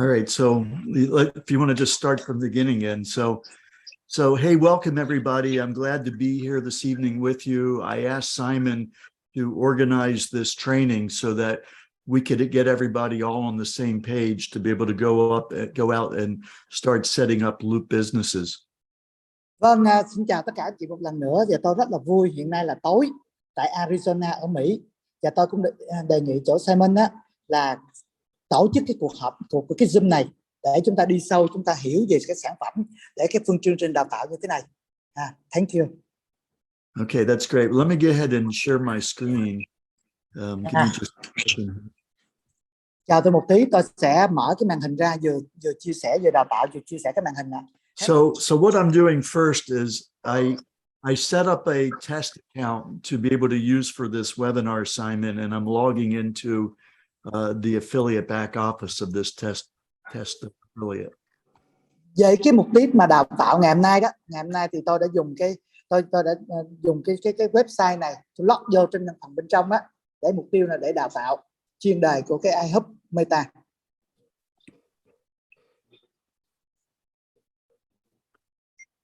All right, so if you want to just start from the beginning again. So hey, welcome everybody. I'm glad to be here this evening with you. I asked Simon to organize this training so that we could get everybody all on the same page to be able to go out and start setting up loop businesses. Vâng, xin chào tất cả anh chị một lần nữa. Và tôi rất là vui, hiện nay là tối tại Arizona ở Mỹ. Và tôi cũng đề nghị chỗ Simon á, là tổ chức cái cuộc họp của cái Zoom này để chúng ta đi sâu, chúng ta hiểu về cái sản phẩm, để cái chương trình đào tạo như thế này. Thank you. Okay, that's great. Let me go ahead and share my screen. Can you just... Chào tôi một tí, tôi sẽ mở cái màn hình ra, vừa chia sẻ vừa đào tạo, vừa chia sẻ cái màn hình này. So what I'm doing first is I set up a test account to be able to use for this webinar assignment, and I'm logging into the affiliate back office of this test affiliate. Về cái mục đích mà đào tạo ngày hôm nay đó, ngày hôm nay thì tôi đã dùng cái website này, tôi log vô trên văn phòng bên trong á, để mục tiêu là để đào tạo chuyên đề của cái iHub Meta.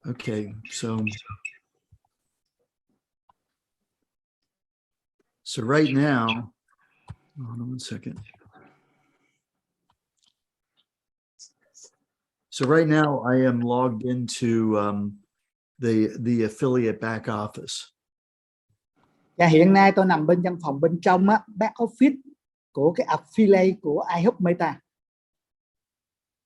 Okay, so right now, hold on one second. So right now I am logged into the affiliate back office. Và hiện nay tôi nằm bên văn phòng bên trong á, back office của cái affiliate của iHub Meta.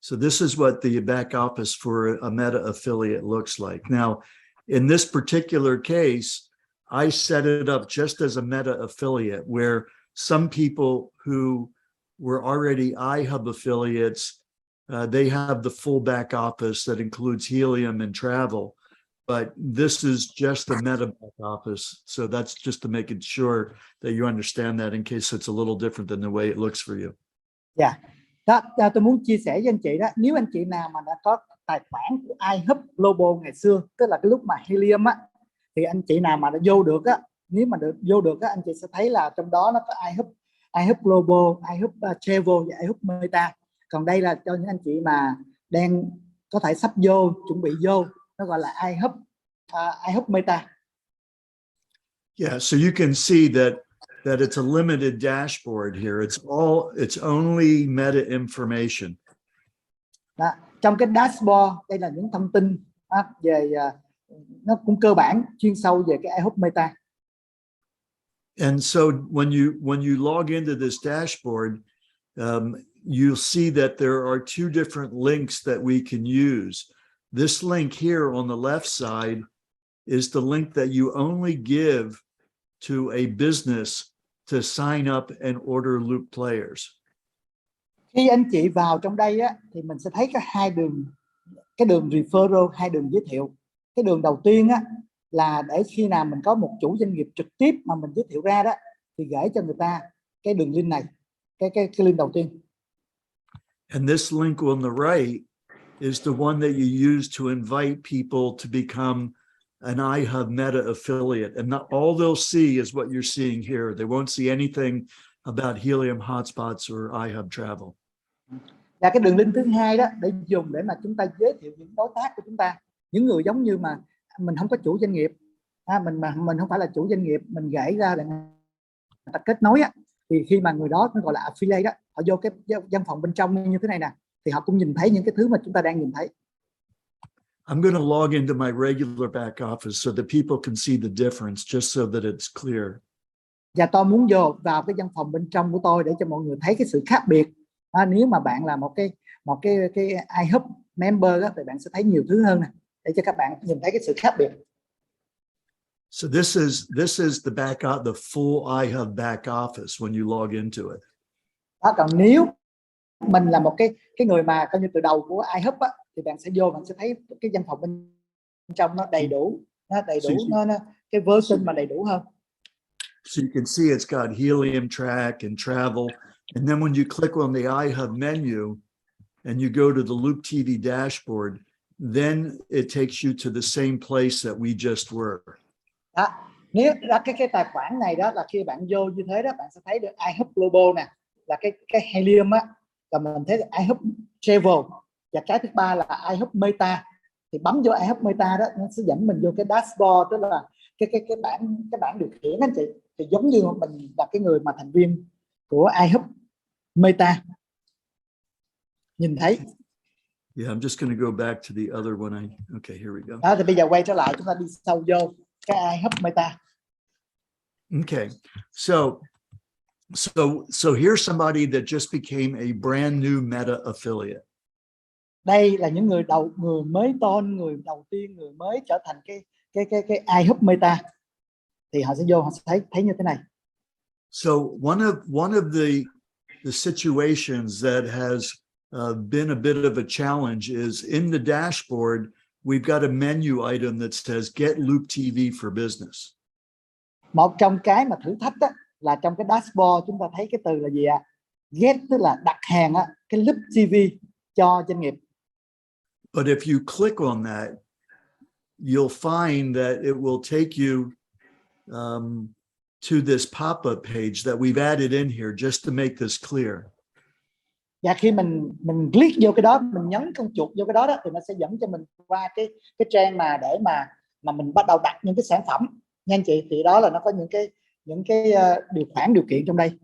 So this is what the back office for a Meta affiliate looks like. Now, in this particular case, I set it up just as a Meta affiliate, where some people who were already iHub affiliates, they have the full back office that includes Helium and travel. But this is just a Meta back office. So that's just to make it sure that you understand that in case it's a little different than the way it looks for you. Yeah. Đó, tôi muốn chia sẻ với anh chị đó, nếu anh chị nào mà đã có tài khoản của iHub Global ngày xưa, tức là cái lúc mà Helium á, thì anh chị nào mà đã vô được á, nếu mà vô được á, anh chị sẽ thấy là trong đó nó có iHub Global, iHub Travel và iHub Meta. Còn đây là cho những anh chị mà đang có thể sắp vô, chuẩn bị vô, nó gọi là iHub Meta. Yeah, so you can see that it's a limited dashboard here. It's only meta information. Đó, trong cái dashboard đây là những thông tin về nó cũng cơ bản chuyên sâu về cái iHub Meta. And so when you log into this dashboard, you'll see that there are two different links that we can use. This link here on the left side is the link that you only give to a business to sign up and order loop players. Khi anh chị vào trong đây á, thì mình sẽ thấy có hai đường, cái đường referral, hai đường giới thiệu. Cái đường đầu tiên á, là để khi nào mình có một chủ doanh nghiệp trực tiếp mà mình giới thiệu ra đó, thì gửi cho người ta cái đường link này, cái link đầu tiên. And this link on the right is the one that you use to invite people to become an iHub Meta affiliate, and all they'll see is what you're seeing here. They won't see anything about Helium hotspots or iHub travel. Và cái đường link thứ hai đó để dùng để mà chúng ta giới thiệu những đối tác của chúng ta, những người giống như mà mình không có chủ doanh nghiệp, mình không phải là chủ doanh nghiệp, mình gửi ra để người ta kết nối á, thì khi mà người đó nó gọi là affiliate đó, họ vô cái văn phòng bên trong như thế này nè, thì họ cũng nhìn thấy những cái thứ mà chúng ta đang nhìn thấy. I'm going to log into my regular back office so that people can see the difference, just so that it's clear. Và tôi muốn vô vào cái văn phòng bên trong của tôi để cho mọi người thấy cái sự khác biệt. Nếu mà bạn là một cái iHub member đó, thì bạn sẽ thấy nhiều thứ hơn này, để cho các bạn nhìn thấy cái sự khác biệt. So this is the the full iHub back office when you log into it. Đó, còn nếu mình là một cái người mà coi như từ đầu của iHub á, thì bạn sẽ vô, bạn sẽ thấy cái văn phòng bên trong nó đầy đủ, nó cái version mà đầy đủ hơn. So you can see it's got Helium track and travel, and then when you click on the iHub menu and you go to the Loop TV dashboard, then it takes you to the same place that we just were. Đó, nếu cái tài khoản này đó là khi bạn vô như thế đó, bạn sẽ thấy được iHub Global nè, là cái Helium á, và mình thấy iHub travel, và cái thứ ba là iHub Meta. Thì bấm vô iHub Meta đó, nó sẽ dẫn mình vô cái dashboard, tức là cái bảng điều khiển anh chị. Thì giống như mình là cái người mà thành viên của iHub Meta nhìn thấy. Yeah, I'm just going to go back to the other one. Okay, here we go. Đó, thì bây giờ quay trở lại, chúng ta đi sâu vô cái iHub Meta. Okay, so here's somebody that just became a brand new Meta affiliate. Đây là những người mới tôn, người đầu tiên, người mới trở thành cái iHub Meta. Thì họ sẽ vô, họ sẽ thấy như thế này. So one of the situations that has been a bit of a challenge is in the dashboard, we've got a menu item that says Get Loop TV for Business. Một trong cái mà thử thách đó, là trong cái dashboard chúng ta thấy cái từ là gì ạ? Get, tức là đặt hàng á, cái Loop TV cho doanh nghiệp. But if you click on that, you'll find that it will take you to this pop-up page that we've added in here just to make this clear. Và khi mình click vô cái đó, mình nhấn con chuột vô cái đó, thì nó sẽ dẫn cho mình qua cái trang mà để mà mình bắt đầu đặt những cái sản phẩm nha anh chị. Thì đó là nó có những cái điều kiện trong đây.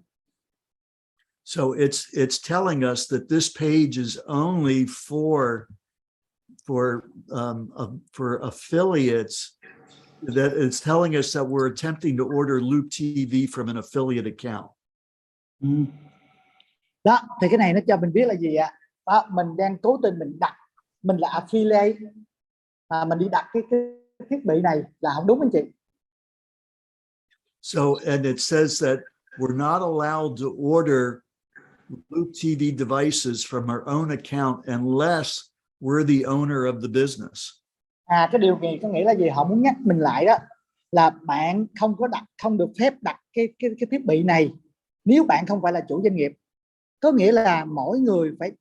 So it's telling us that this page is only for affiliates. That it's telling us that we're attempting to order Loop TV from an affiliate account. Đó, thì cái này nó cho mình biết là gì ạ? Đó, mình đang cố tình mình là affiliate mà mình đi đặt cái thiết bị này là không đúng anh chị. So, and it says that we're not allowed to order Loop TV devices from our own account unless we're the owner of the business. Cái điều này có nghĩa là gì? Họ muốn nhắc mình lại đó là bạn không được phép đặt cái thiết bị này nếu bạn không phải là chủ doanh nghiệp. Có nghĩa là mỗi người phải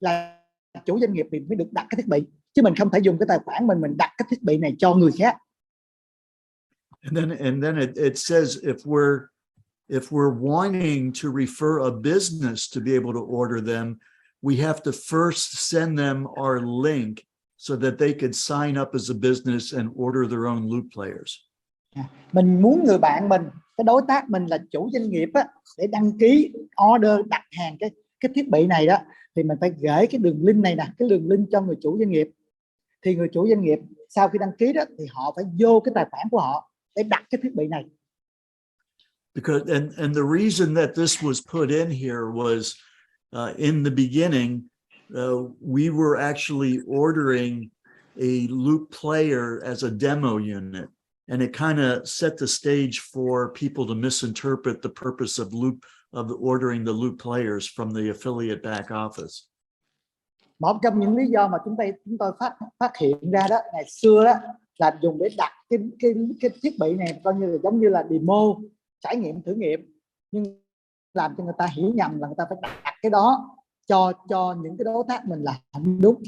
là chủ doanh nghiệp thì mới được đặt cái thiết bị, chứ mình không thể dùng cái tài khoản mình đặt cái thiết bị này cho người khác. And then it says if we're wanting to refer a business to be able to order them, we have to first send them our link so that they could sign up as a business and order their own Loop players. Mình muốn người bạn mình, cái đối tác mình là chủ doanh nghiệp á, để đăng ký order đặt hàng cái thiết bị này đó, thì mình phải gửi cái đường link này nè, cái đường link cho người chủ doanh nghiệp. Thì người chủ doanh nghiệp sau khi đăng ký đó thì họ phải vô cái tài khoản của họ để đặt cái thiết bị này. Because and the reason that this was put in here was in the beginning we were actually ordering a Loop player as a demo unit, and it kind of set the stage for people to misinterpret the purpose of ordering the Loop players from the affiliate back office. Một trong những lý do mà chúng tôi phát hiện ra đó ngày xưa đó là dùng để đặt cái thiết bị này coi như là giống như là demo, trải nghiệm thử nghiệm, nhưng làm cho người ta hiểu nhầm là người ta phải đặt cái đó cho những cái đối tác mình là không đúng.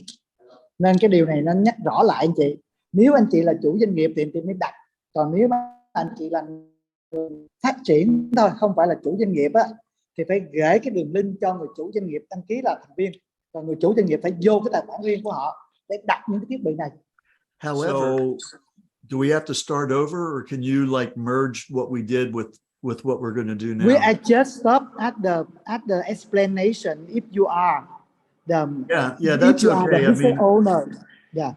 Nên cái điều này nó nhắc rõ lại anh chị, nếu anh chị là chủ doanh nghiệp thì mới đặt, còn nếu mà anh chị là phát triển thôi, không phải là chủ doanh nghiệp á, thì phải gửi cái đường link cho người chủ doanh nghiệp đăng ký là thành viên, và người chủ doanh nghiệp phải vô cái tài khoản riêng của họ để đặt những cái thiết bị này. However, do we have to start over, or can you like merge what we did with what we're going to do now? I just stop at the explanation. If you are that's okay. I mean, owner, yeah.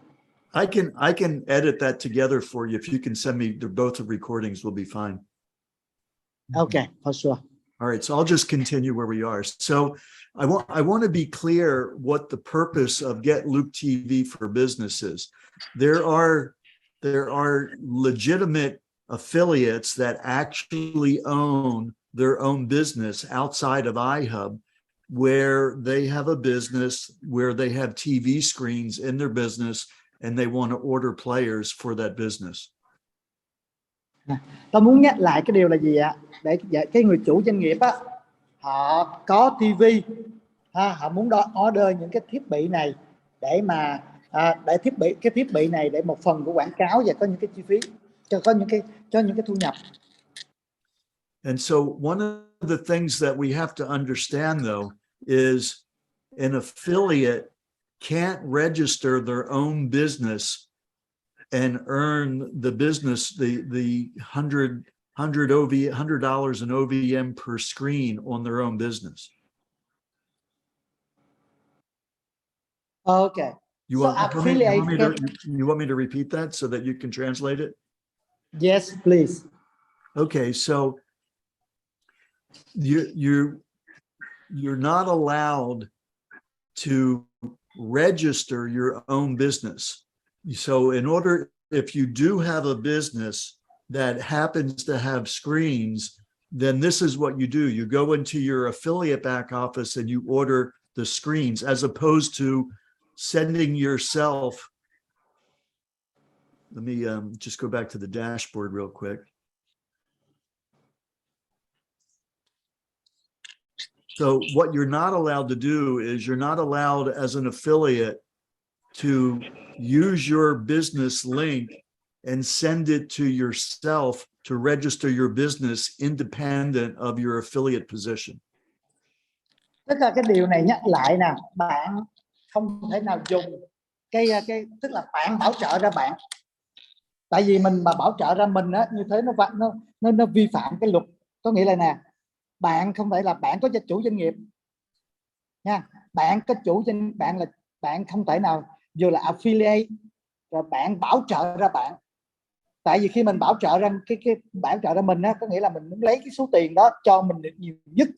I can edit that together for you. If you can send me both the recordings, will be fine. Okay, for sure. All right, so I'll just continue where we are. So I want to be clear what the purpose of Get Loop TV for Business is. There are legitimate affiliates that actually own their own business outside of iHub, where they have a business where they have TV screens in their business and they want to order players for that business. Tôi muốn nhắc lại cái điều là gì ạ? Để cái người chủ doanh nghiệp á, họ có TV, họ muốn order những cái thiết bị này để mà để cái thiết bị này để một phần của quảng cáo và có những cái chi phí, cho những cái thu nhập. And so one of the things that we have to understand though is an affiliate can't register their own business and earn the business the $100 in OVM per screen on their own business. Okay. You So want, affiliate you want me to repeat that so that you can translate it? Yes, please. Okay, so you're not allowed to register your own business. So in order, if you do have a business that happens to have screens, then this is what you do. You go into your affiliate back office and you order the screens, as opposed to sending yourself. Let me just go back to the dashboard real quick. So what you're not allowed to do is you're not allowed as an affiliate to use your business link and send it to yourself to register your business independent of your affiliate position. Tức là cái điều này nhắc lại nè, bạn không thể nào dùng cái tức là bạn bảo trợ ra bạn. Tại vì mình mà bảo trợ ra mình á, như thế nó vi phạm cái luật. Có nghĩa là nè, bạn không phải là bạn có chủ doanh nghiệp nha, bạn có chủ doanh, bạn không thể nào vừa là affiliate rồi bạn bảo trợ ra bạn. Tại vì khi mình bảo trợ ra cái bảo trợ ra mình á, có nghĩa là mình muốn lấy cái số tiền đó cho mình được nhiều nhất,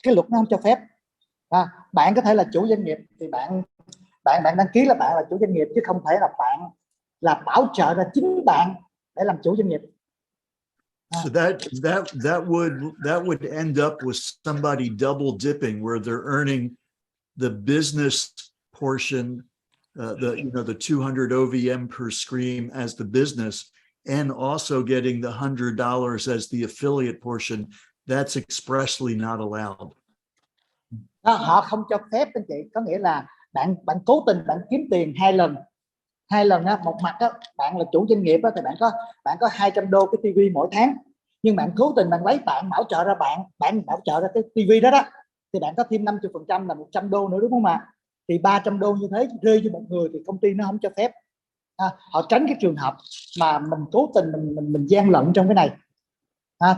cái luật nó không cho phép. Bạn có thể là chủ doanh nghiệp thì bạn đăng ký là bạn là chủ doanh nghiệp, chứ không thể là bạn là bảo trợ ra chính bạn để làm chủ doanh nghiệp. So that would end up with somebody double dipping, where they're earning the business portion, the 200 OVM per screen as the business, and also getting the $100 as the affiliate portion. That's expressly not allowed. Họ không cho phép anh chị, có nghĩa là bạn cố tình bạn kiếm tiền hai lần á. Một mặt á, bạn là chủ doanh nghiệp á, thì bạn có 200 đô cái tivi mỗi tháng, nhưng bạn cố tình bạn lấy bạn bảo trợ ra bạn bảo trợ ra cái tivi đó thì bạn có thêm 50% là 100 đô nữa, đúng không ạ? Thì 300 đô như thế rơi cho một người thì công ty nó không cho phép. Họ tránh cái trường hợp mà mình cố tình mình gian lận trong cái này.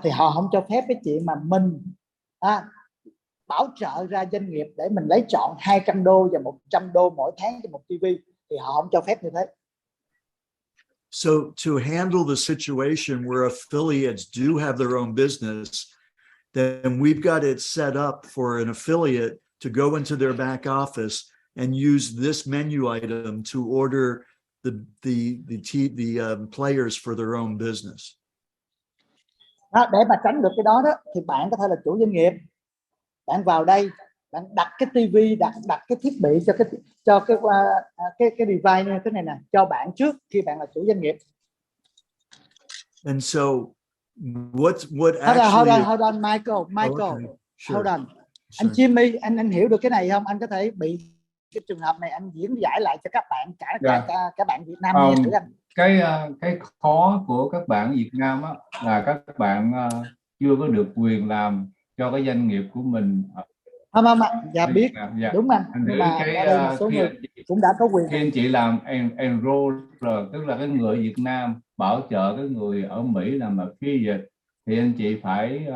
Thì họ không cho phép cái chuyện mà mình bảo trợ ra doanh nghiệp để mình lấy chọn 200 đô và 100 đô mỗi tháng cho một TV, thì họ không cho phép như thế. So to handle the situation where affiliates do have their own business, then we've got it set up for an affiliate to go into their back office and use this menu item to order the players for their own business. Để mà tránh được cái đó thì bạn có thể là chủ doanh nghiệp, bạn vào đây bạn đặt cái tivi, đặt cái thiết bị cho cái device như thế này nè cho bạn trước khi bạn là chủ doanh nghiệp. And so what actually hold on Michael, okay, sure. hold on. Anh Jimmy, anh hiểu được cái này không? Anh có thể bị cái trường hợp này anh diễn giải lại cho các bạn cả bạn Việt Nam nghe thử anh. Cái khó của các bạn Việt Nam á, là các bạn chưa có được quyền làm cho cái doanh nghiệp của mình. Dạ biết, đúng anh. Nhưng mà ở đây một số người cũng đã có quyền. Khi anh chị làm enroll rồi, tức là cái người Việt Nam bảo trợ cái người ở Mỹ làm affiliate, thì anh chị phải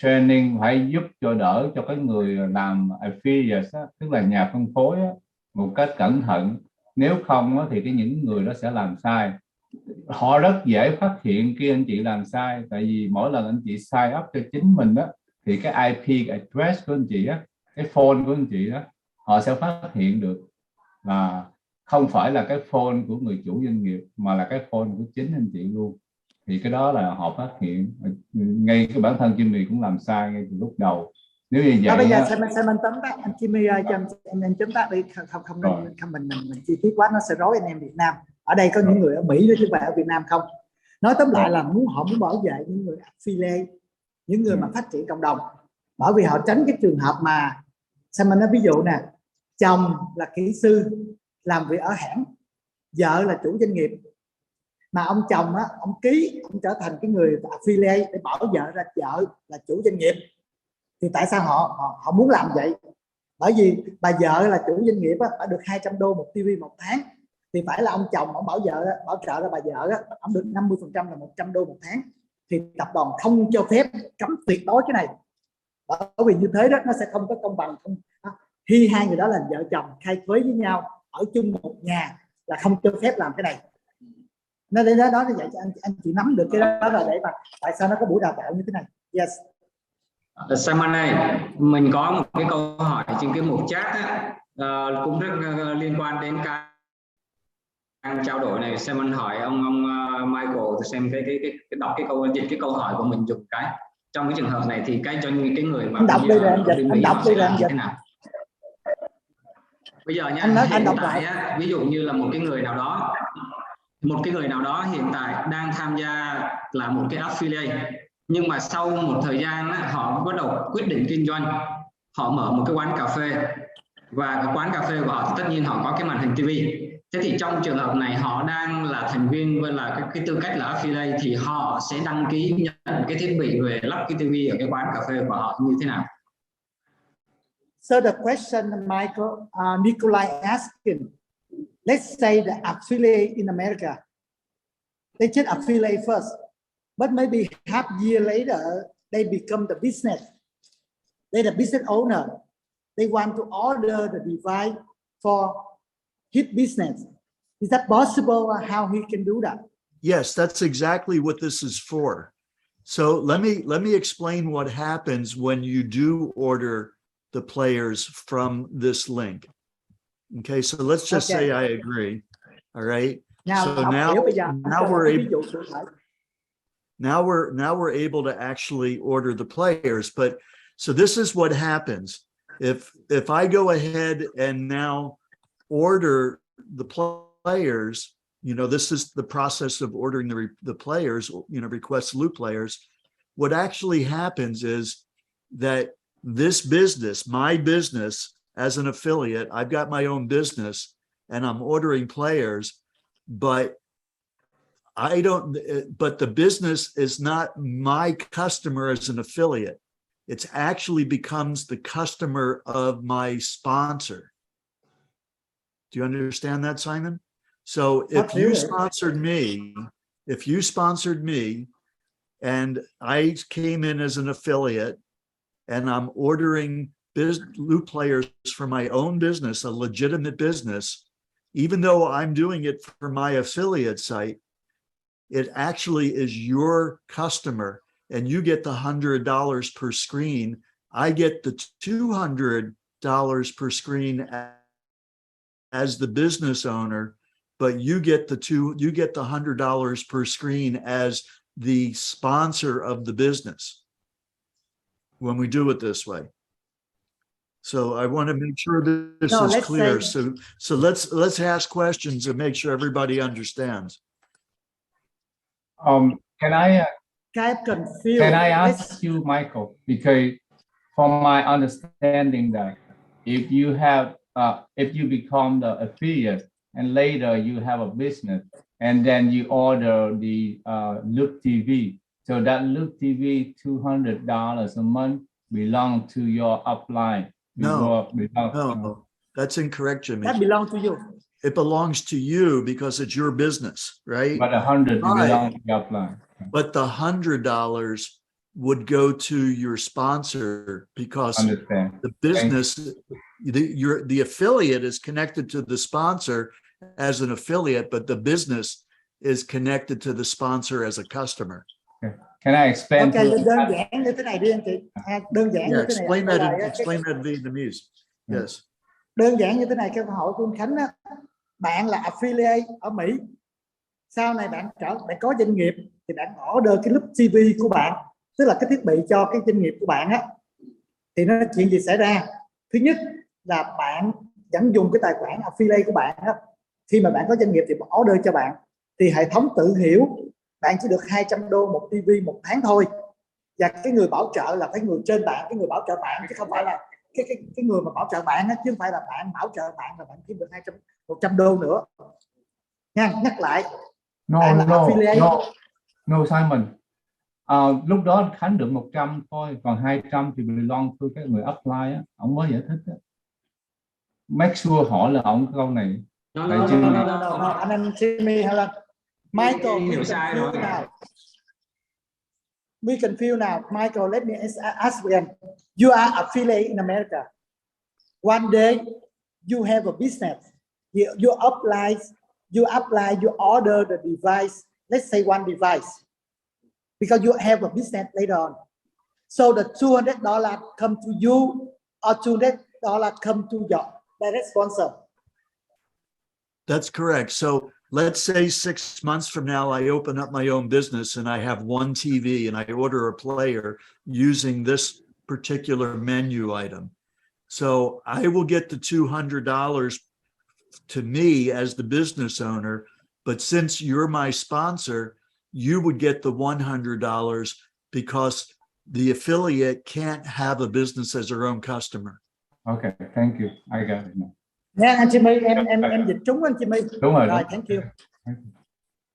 training, phải giúp cho đỡ cho cái người làm affiliate á, tức là nhà phân phối á, một cách cẩn thận. Nếu không á, thì những người đó sẽ làm sai. Họ rất dễ phát hiện khi anh chị làm sai, tại vì mỗi lần anh chị sign up cho chính mình đó, thì cái IP address của anh chị á, cái phone của anh chị đó, họ sẽ phát hiện được là không phải là cái phone của người chủ doanh nghiệp, mà là cái phone của chính anh chị luôn. Thì cái đó là họ phát hiện. Ngay cái bản thân Jimmy cũng làm sai ngay từ lúc đầu. Nếu như vậy bây giờ xem anh tóm tắt anh Jimmy ơi, cho em chấm tắt đi, không mình chi tiết quá nó sẽ rối anh em Việt Nam. Ở đây có những người ở Mỹ chứ không phải ở Việt Nam không. Nói tóm lại là họ muốn bảo vệ những người affiliate, những người mà phát triển cộng đồng, bởi vì họ tránh cái trường hợp mà xem mình nói ví dụ nè, chồng là kỹ sư làm việc ở hãng, vợ là chủ doanh nghiệp, mà ông chồng á, ông trở thành cái người affiliate để bảo vợ ra vợ là chủ doanh nghiệp. Thì tại sao họ muốn làm vậy? Bởi vì bà vợ là chủ doanh nghiệp á, phải được 200 đô một TV một tháng, thì phải là ông chồng ông bảo trợ là bà vợ á, ông được 50% là 100 đô một tháng. Thì tập đoàn không cho phép, cấm tuyệt đối cái này, bởi vì như thế đó nó sẽ không có công bằng. Không, khi hai người đó là vợ chồng khai thuế với nhau ở chung một nhà là không cho phép làm cái này. Nó để đó như vậy cho anh chị nắm được cái đó là để mà tại sao nó có buổi đào tạo như thế này. Yes. Simon ơi, mình có một cái câu hỏi trên cái mục chat á, cũng rất liên quan đến cái trao đổi này. Simon hỏi ông Michael xem cái đọc cái câu dịch cái câu hỏi của mình dùng cái trong cái trường hợp này thì cái cho những cái người mà đọc đây rồi anh dịch, anh đọc đây rồi anh dịch. Bây giờ nhá, anh hiện tại á, ví dụ như là một cái người nào đó hiện tại đang tham gia là một cái affiliate, nhưng mà sau một thời gian á, họ bắt đầu quyết định kinh doanh, họ mở một cái quán cà phê, và cái quán cà phê của họ tất nhiên họ có cái màn hình TV. Thế thì trong trường hợp này họ đang là thành viên với là cái tư cách là affiliate, thì họ sẽ đăng ký nhận cái thiết bị về lắp cái TV ở cái quán cà phê của họ như thế nào? So the question Nikolai asking, let's say the affiliate in America, they just affiliate first, but maybe half year later they become the business. They're the business owner. They want to order the device for his business. Is that possible? How he can do that? Yes, that's exactly what this is for. So let me explain what happens when you do order the players from this link. Okay, so let's just say I agree. All right. Now we're able to actually order the players. But so this is what happens if I go ahead and now order the players. You know, this is the process of ordering the players. You know, request loop players. What actually happens is that this business, my business as an affiliate, I've got my own business and I'm ordering players, but the business is not my customer as an affiliate. It actually becomes the customer of my sponsor. Do you understand that, Simon? So if you sponsored me and I came in as an affiliate and I'm ordering loop players for my own business, a legitimate business, even though I'm doing it for my affiliate site, it actually is your customer and you get the $100 per screen. I get the $200 per screen as the business owner, but you get the $100 per screen as the sponsor of the business when we do it this way. So I want to make sure that this is clear. So let's ask questions and make sure everybody understands. Can I ask you, Michael, because from my understanding that if you become the affiliate and later you have a business and then you order the Loop TV, so that Loop TV $200 a month belong to your upline. No, that's incorrect, Jimmy. That belongs to you. It belongs to you because it's your business, right? But 100 belongs to your upline. But the $100 would go to your sponsor because the business, the affiliate is connected to the sponsor as an affiliate, but the business is connected to the sponsor as a customer. Okay. Can I explain? Okay, đơn giản như thế này đi anh chị. Đơn giản như thế này. Explain that in Vietnamese. Yes. Đơn giản như thế này, cái câu hỏi của anh Khánh á, bạn là affiliate ở Mỹ. Sau này bạn có doanh nghiệp thì bạn order cái loop TV của bạn, tức là cái thiết bị cho cái doanh nghiệp của bạn á, thì nó chuyện gì xảy ra? Thứ nhất là bạn vẫn dùng cái tài khoản affiliate của bạn á, khi mà bạn có doanh nghiệp thì order cho bạn, thì hệ thống tự hiểu bạn chỉ được 200 đô một TV một tháng thôi, và cái người bảo trợ là phải người trên bạn, cái người bảo trợ bạn chứ không phải là cái người mà bảo trợ bạn á, chứ không phải là bạn bảo trợ bạn là bạn kiếm được 100 đô nữa nha. Nhắc lại, No Simon, lúc đó Khánh được 100 thôi, còn 200 thì belong to cái người apply á, ông mới giải thích á. make sure hỏi là ông câu này. No, Tại no, Jimmy. no, no, no, no. anh Jimmy hay là Michael, Hiểu we sai confused rồi. now. We confused now. Michael, let me ask again. You are affiliate in America. One day you have a business. You apply, you order the device. Let's say one device, because you have a business later on. So the $200 come to you, or $200 come to your direct sponsor. That's correct. So let's say 6 months from now, I open up my own business and I have one TV and I order a player using this particular menu item. So I will get the $200 to me as the business owner, but since you're my sponsor, you would get the $100 because the affiliate can't have a business as their own customer. Okay, thank you. I got it now. Nha anh Jimmy, em dịch trúng anh Jimmy. Đúng rồi. Rồi, thank you.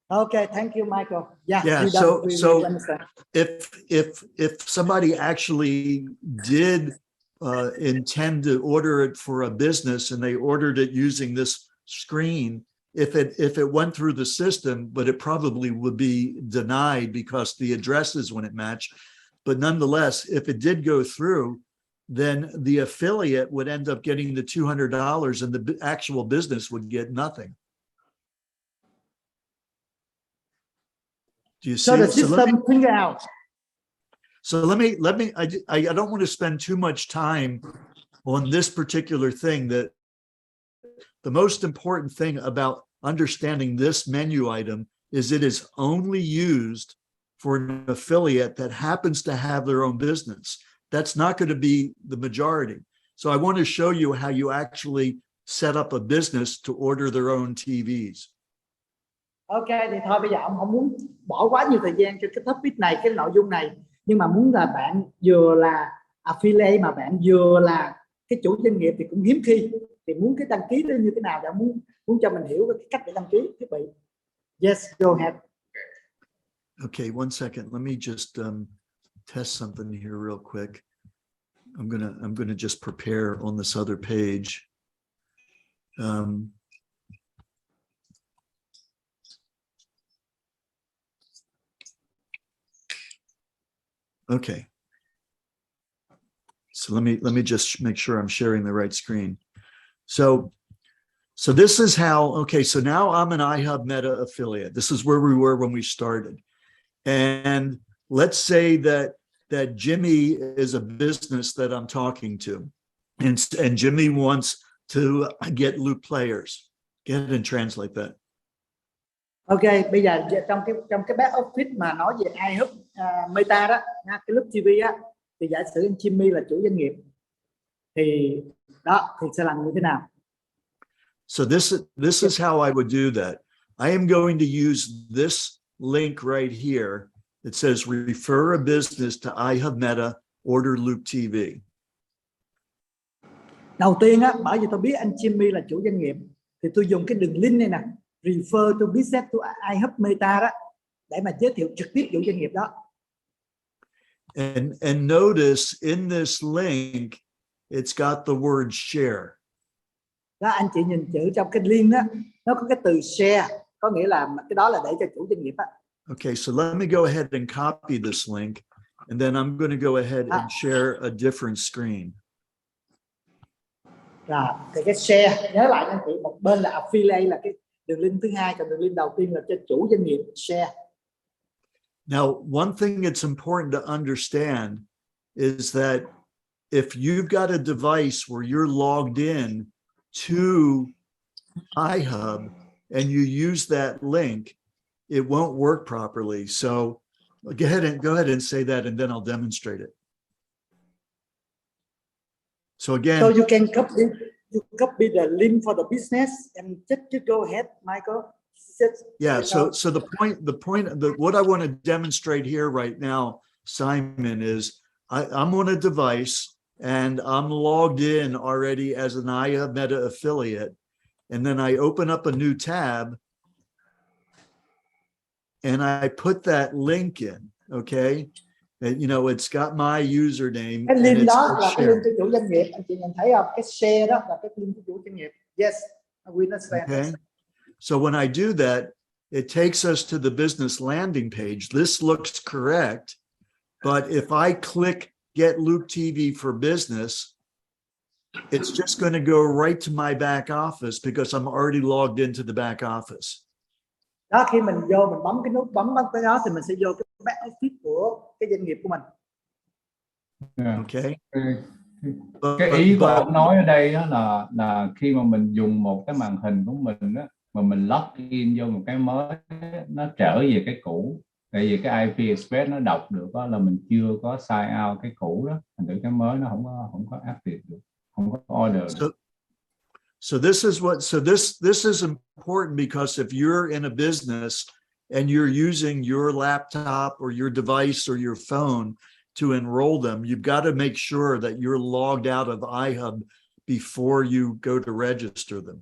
Okay, thank you, Michael. Yeah, Yeah, we understand. if somebody actually did intend to order it for a business and they ordered it using this screen, if it went through the system, but it probably would be denied because the addresses wouldn't match. But nonetheless, if it did go through, then the affiliate would end up getting the $200 and the actual business would get nothing. Do you see? So the system figure out. So I don't want to spend too much time on this particular thing. That the most important thing about understanding this menu item is it is only used for an affiliate that happens to have their own business. That's not going to be the majority. So I want to show you how you actually set up a business to order their own TVs. Ok, thì thôi bây giờ ông không muốn bỏ quá nhiều thời gian cho cái topic này, cái nội dung này, nhưng mà muốn là bạn vừa là affiliate mà bạn vừa là cái chủ doanh nghiệp thì cũng hiếm khi, thì muốn cái đăng ký nó như thế nào, để muốn cho mình hiểu cái cách để đăng ký thiết bị. Yes, go ahead. Okay, one second. Let me just test something here real quick. I'm gonna just prepare on this other page. Okay. So let me just make sure I'm sharing the right screen. So this is how, okay, so now I'm an iHub Meta affiliate. This is where we were when we started. And let's say that Jimmy is a business that I'm talking to, and Jimmy wants to get loop players. Go ahead and translate that. Ok, bây giờ trong cái back office mà nói về iHub Meta đó, cái loop TV á, thì giả sử anh Jimmy là chủ doanh nghiệp, thì đó thì sẽ làm như thế nào? So this is how I would do that. I am going to use this link right here. It says refer a business to iHub Meta, order loop TV. Đầu tiên á, bởi vì tôi biết anh Jimmy là chủ doanh nghiệp, thì tôi dùng cái đường link này nè, refer to business to iHub Meta đó, để mà giới thiệu trực tiếp chủ doanh nghiệp đó. And notice in this link, it's got the word share. Đó, anh chị nhìn chữ trong cái link đó, nó có cái từ share, có nghĩa là cái đó là để cho chủ doanh nghiệp á. Okay, so let me go ahead and copy this link, and then I'm going to go ahead and share a different screen. Rồi, thì cái share, nhớ lại anh chị, một bên là affiliate là cái đường link thứ hai, còn đường link đầu tiên là cho chủ doanh nghiệp share. Now, one thing it's important to understand is that if you've got a device where you're logged in to iHub and you use that link, it won't work properly. So go ahead and say that, and then I'll demonstrate it. So again, so you can copy the link for the business and just go ahead, Michael. Yeah. So what I want to demonstrate here right now, Simon, is I'm on a device and I'm logged in already as an iHub Meta affiliate, and then I open up a new tab and I put that link in. Okay. And, you know, it's got my username Cái and link it's đó for là cái link share. của chủ doanh nghiệp, anh chị nhìn thấy không? Cái share đó là cái link của chủ doanh nghiệp. Yes, we understand. Okay. So when I do that, it takes us to the business landing page. This looks correct. But if I click Get Luke TV for Business, it's just going to go right to my back office because I'm already logged into the back office. Đó, khi mình vô mình bấm cái nút bấm cái đó thì mình sẽ vô cái back office của cái doanh nghiệp của mình. Yeah. Okay. Cái ý của ông nói ở đây đó là khi mà mình dùng một cái màn hình của mình đó, mà mình login vô một cái mới, nó trở về cái cũ, tại vì cái IP address nó đọc được đó là mình chưa có sign out cái cũ đó, thành thử cái mới nó không có active được, không có order được. So this is what, this is important because if you're in a business and you're using your laptop or your device or your phone to enroll them, you've got to make sure that you're logged out of iHub before you go to register them.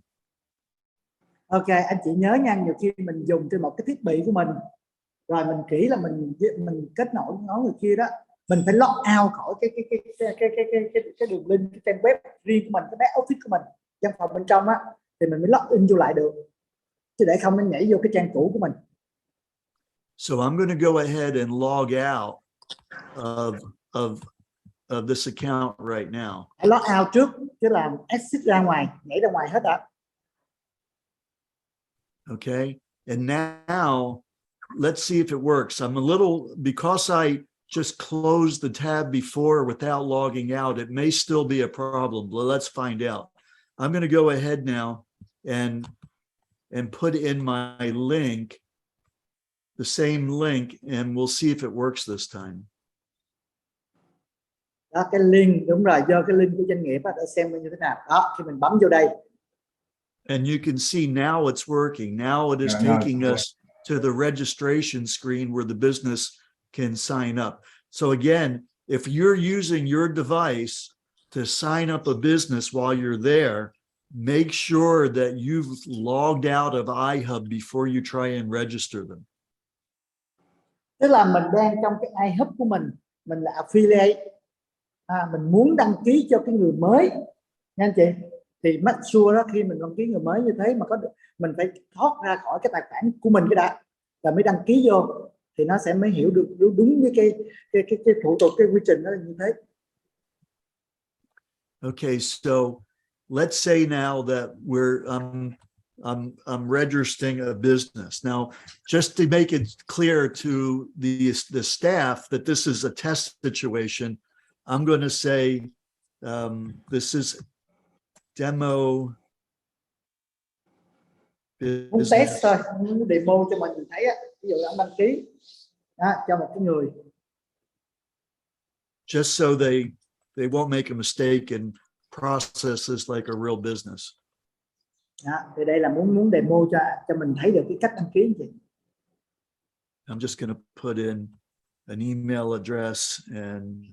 Ok, anh chị nhớ nha, nhiều khi mình dùng trên một cái thiết bị của mình rồi mình kỹ là mình kết nối với người kia đó, mình phải log out khỏi cái đường link, cái trang web riêng của mình, cái back office của mình, văn phòng bên trong á, thì mình mới log in vô lại được, chứ để không nó nhảy vô cái trang cũ của mình. So I'm going to go ahead and log out of this account right now. Hãy log out trước, chứ làm exit ra ngoài, nhảy ra ngoài hết đã. Okay. And now let's see if it works. I'm a little, because I just closed the tab before without logging out, it may still be a problem, but let's find out. I'm going to go ahead now and put in my link, the same link, and we'll see if it works this time. Đó, cái link, đúng rồi, do cái link của doanh nghiệp đó, để xem như thế nào. Đó, khi mình bấm vô đây. And you can see now it's working. Now it is taking us to the registration screen where the business can sign up. So again, if you're using your device to sign up a business while you're there, make sure that you've logged out of iHub before you try and register them. Tức là mình đang trong cái iHub của mình là affiliate, mình muốn đăng ký cho cái người mới nha anh chị, thì make sure đó, khi mình đăng ký người mới như thế mà có mình phải thoát ra khỏi cái tài khoản của mình cái đã, là mới đăng ký vô, thì nó sẽ mới hiểu được đúng với cái thủ tục, cái quy trình đó là như thế. Okay, so let's say now that we're I'm registering a business. Now, just to make it clear to the staff that this is a test situation, I'm going to say this is demo Muốn test thôi, muốn demo cho mình thấy á, ví dụ anh đăng ký đó, cho một cái người, just so they won't make a mistake and process this like a real business. đó, thì đây là muốn demo cho mình thấy được cái cách đăng ký gì. I'm just going to put in an email address and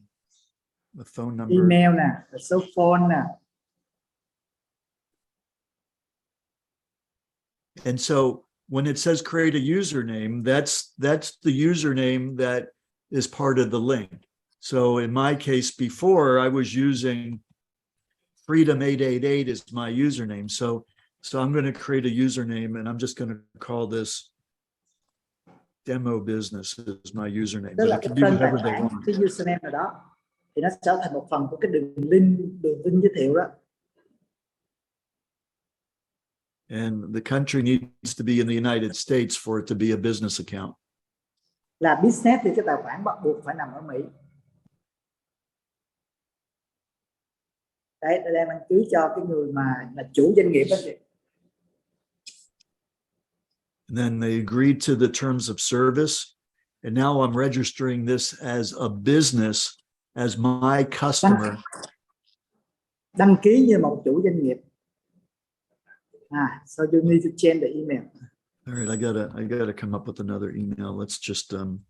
a phone number. Email nè, số phone nè. And so when it says create a username, that's the username that is part of the link. So in my case before, I was using Freedom888 as my username. So I'm going to create a username and I'm just going to call this demo business as my username. Tức But là it cái can be tên tài whatever they khoản, want. cái username nào đó thì nó trở thành một phần của cái đường link giới thiệu đó. And the country needs to be in the United States for it to be a business account. Là business thì cái tài khoản bắt buộc phải nằm ở Mỹ. Đấy, tôi đang đăng ký cho cái người mà là chủ doanh nghiệp đó chị. And then they agreed to the terms of service. And now I'm registering this as a business, as my customer. Đăng ký như một chủ doanh nghiệp. So you need to change the email. All right, I gotta come up with another email. Let's just I'm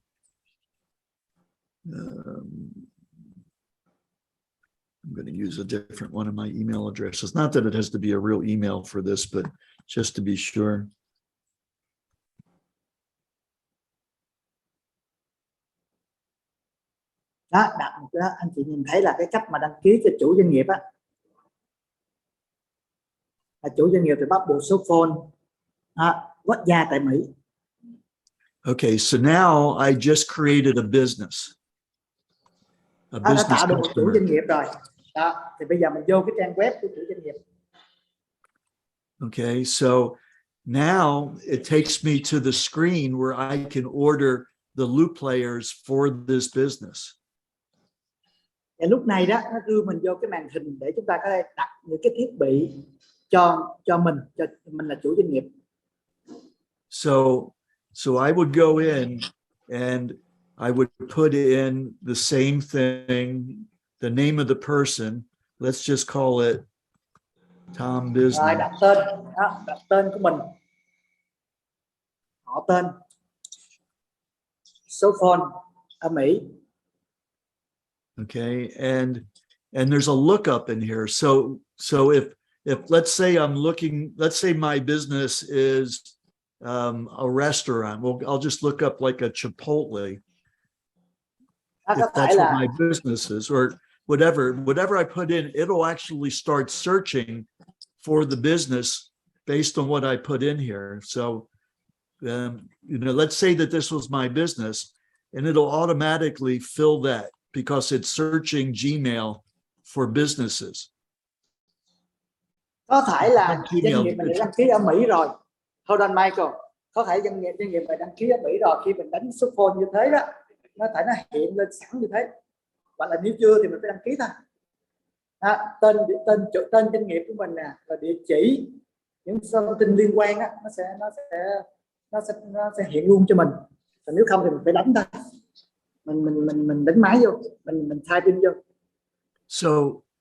going to use a different one of my email addresses. Not that it has to be a real email for this, but just to be sure. đó, đặt một cái, anh chị nhìn thấy là cái cách mà đăng ký cho chủ doanh nghiệp á, là chủ doanh nghiệp thì bắt buộc số phone quốc gia tại Mỹ. Okay, so now I just created a business. A Đã business tạo được một chủ customer. doanh nghiệp rồi đó, thì bây giờ mình vô cái trang web của chủ doanh nghiệp. Okay, so now it takes me to the screen where I can order the loop players for this business. Và lúc này đó nó đưa mình vô cái màn hình để chúng ta có thể đặt những cái thiết bị cho mình là chủ doanh nghiệp. So I would go in and I would put in the same thing, the name of the person. Let's just call it Tom Rồi Business. đặt tên đó, đặt tên của mình, họ tên, số phone ở Mỹ. Okay, and there's a lookup in here. So if let's say I'm looking, let's say my business is a restaurant. Well, I'll just look up like a Chipotle. Nó có If thể that's what là my business is, or whatever I put in, it'll actually start searching for the business based on what I put in here. So, let's say that this was my business, and it'll automatically fill that because it's searching Gmail for businesses. có thể là Not doanh Gmail, nghiệp mình đã it's- đăng ký ở Mỹ rồi. Hold on Michael, có thể doanh nghiệp mình đăng ký ở Mỹ rồi, khi mình đánh số phone như thế đó, nó phải nó hiện lên sẵn như thế. Hoặc là nếu chưa thì mình phải đăng ký thôi. Tên doanh nghiệp của mình nè, và địa chỉ, những thông tin liên quan á, nó sẽ hiện luôn cho mình. Còn nếu không thì mình phải đánh thôi. Mình đánh máy vô, mình type in vô.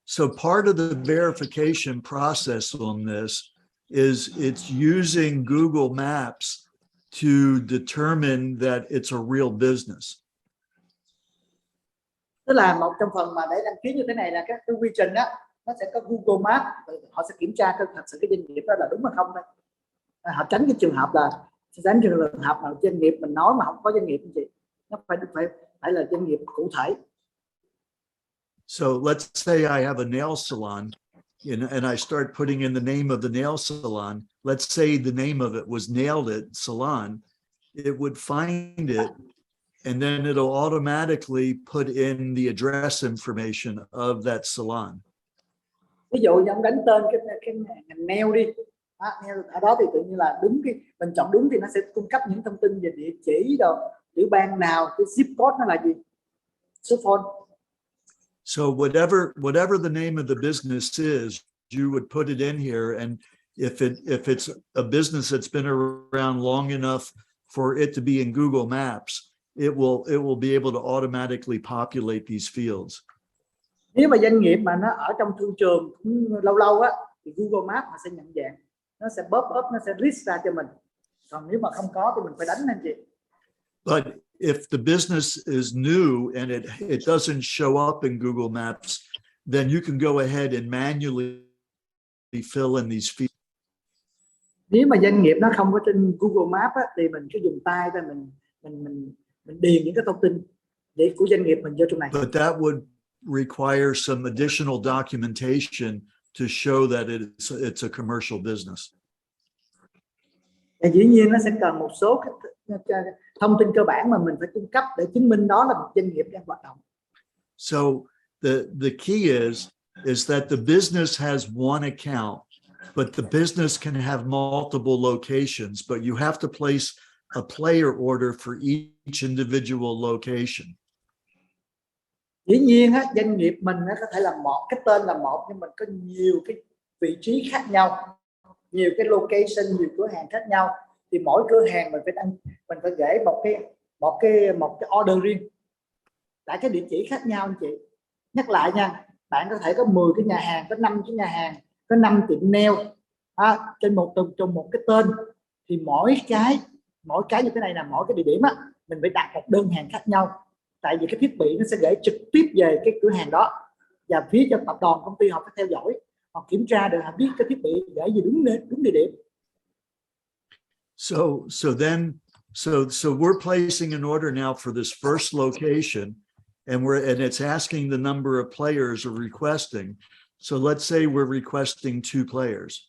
So part of the verification process on this is it's using Google Maps to determine that it's a real business. Tức là một trong phần mà để đăng ký như thế này là các cái quy trình đó, nó sẽ có Google Maps, họ sẽ kiểm tra thật sự cái doanh nghiệp đó là đúng hay không thôi. Họ tránh cái trường hợp là doanh nghiệp mình nói mà không có doanh nghiệp gì, nó phải là doanh nghiệp cụ thể. So let's say I have a nail salon, and I start putting in the name of the nail salon. Let's say the name of it was Nailed It Salon. It would find it, and then it'll automatically put in the address information of that salon. Ví dụ như ông đánh tên cái ngành nail đi, nail ở đó thì tự nhiên là đúng, cái mình chọn đúng thì nó sẽ cung cấp những thông tin về địa chỉ rồi, tiểu bang nào, cái zip code nó là gì, số phone. So whatever the name of the business is, you would put it in here, and if it's a business that's been around long enough for it to be in Google Maps, it will be able to automatically populate these fields. Nếu mà doanh nghiệp mà nó ở trong thương trường lâu lâu á, thì Google Maps nó sẽ nhận dạng, nó sẽ pop up, nó sẽ list ra cho mình. Còn nếu mà không có thì mình phải đánh anh chị. But if the business is new and it doesn't show up in Google Maps, then you can go ahead and manually fill in these fields. Nếu mà doanh nghiệp nó không có trên Google Maps á, thì mình cứ dùng tay ra mình điền những cái thông tin để của doanh nghiệp mình vô trong này. But that would require some additional documentation to show that it's a commercial business. Và dĩ nhiên nó sẽ cần một số cái thông tin cơ bản mà mình phải cung cấp để chứng minh đó là một doanh nghiệp đang hoạt động. So the key is that the business has one account, but the business can have multiple locations, but you have to place a player order for each individual location. Dĩ nhiên á, doanh nghiệp mình nó có thể là một cái tên là một, nhưng mình có nhiều cái vị trí khác nhau, nhiều cái location, nhiều cửa hàng khác nhau, thì mỗi cửa hàng mình phải gửi một cái order riêng tại cái địa chỉ khác nhau anh chị. Nhắc lại nha, bạn có thể có 10 cái nhà hàng, có 5 cái nhà hàng, có 5 tiệm nail trên một cái tên, thì mỗi cái như thế này là mỗi cái địa điểm á, mình phải đặt một đơn hàng khác nhau, tại vì cái thiết bị nó sẽ gửi trực tiếp về cái cửa hàng đó, và phía cho tập đoàn công ty họ phải theo dõi, họ kiểm tra được, họ biết cái thiết bị gửi về đúng địa điểm. So we're placing an order now for this first location, and it's asking the number of players are requesting. So let's say we're requesting 2 players.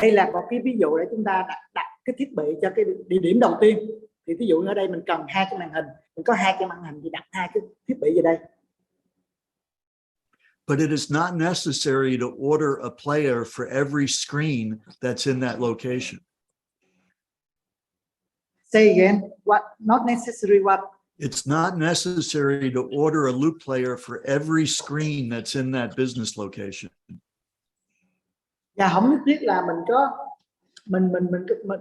Đây là một cái ví dụ để chúng ta đặt cái thiết bị cho cái địa điểm đầu tiên. Thì ví dụ ở đây mình cần 2 cái màn hình, mình có 2 cái màn hình thì đặt 2 cái thiết bị vào đây. But it is not necessary to order a player for every screen that's in that location. Say again, what? Not necessary what? It's not necessary to order a loop player for every screen that's in that business location. Và không nhất thiết là mình có mình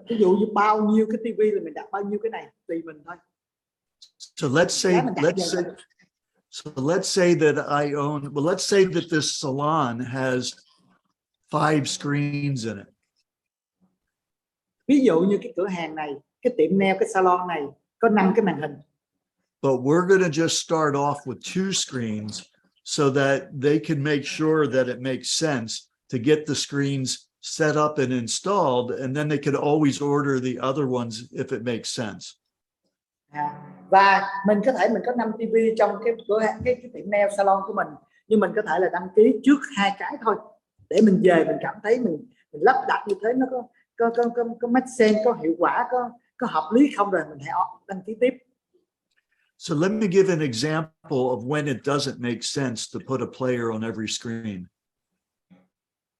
ví dụ như bao nhiêu cái tivi là mình đặt bao nhiêu cái này, tùy mình thôi. So let's say that I own, well, let's say that this salon has 5 screens in it. Ví dụ như cái cửa hàng này, cái tiệm nail, cái salon này có 5 cái màn hình. But we're going to just start off with 2 screens so that they can make sure that it makes sense to get the screens set up and installed, and then they can always order the other ones if it makes sense. Và mình có thể mình có 5 TV trong cái cửa hàng, cái tiệm nail salon của mình, nhưng mình có thể là đăng ký trước 2 cái thôi, để mình về mình cảm thấy mình lắp đặt như thế nó có make sense, có hiệu quả, có hợp lý không, rồi mình hãy đăng ký tiếp. So let me give an example of when it doesn't make sense to put a player on every screen.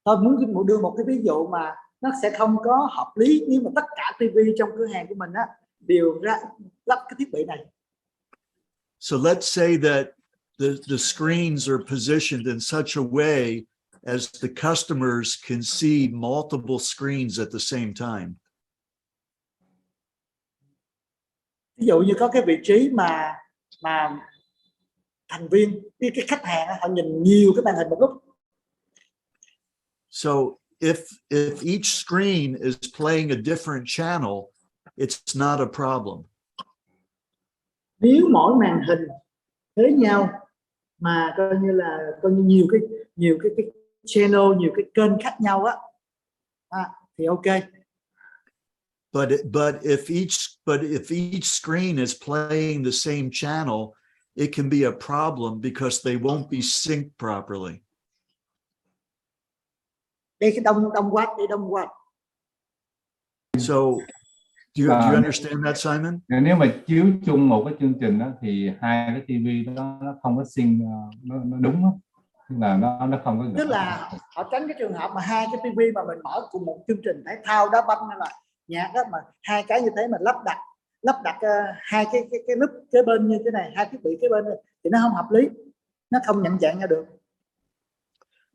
Tôi muốn đưa một cái ví dụ mà nó sẽ không có hợp lý nếu mà tất cả TV trong cửa hàng của mình á đều lắp cái thiết bị này. So let's say that the screens are positioned in such a way as the customers can see multiple screens at the same time. Ví dụ như có cái vị trí mà thành viên, cái khách hàng họ nhìn nhiều cái màn hình một lúc. So if each screen is playing a different channel, it's not a problem. Nếu mỗi màn hình với nhau mà coi như nhiều cái channel, nhiều cái kênh khác nhau á, thì ok. But if each screen is playing the same channel, it can be a problem because they won't be synced properly. Đây cái đông quá. So do you understand that, Simon? Nếu mà chiếu chung một cái chương trình đó, thì 2 cái TV nó không có sync, nó đúng đó. Tức là nó không có. Tức là họ tránh cái trường hợp mà 2 cái TV mà mình mở cùng một chương trình thể thao, đá banh hay là nhạc đó, mà 2 cái như thế mà lắp đặt 2 cái nút kế bên như thế này, 2 thiết bị kế bên thì nó không hợp lý, nó không nhận dạng ra được.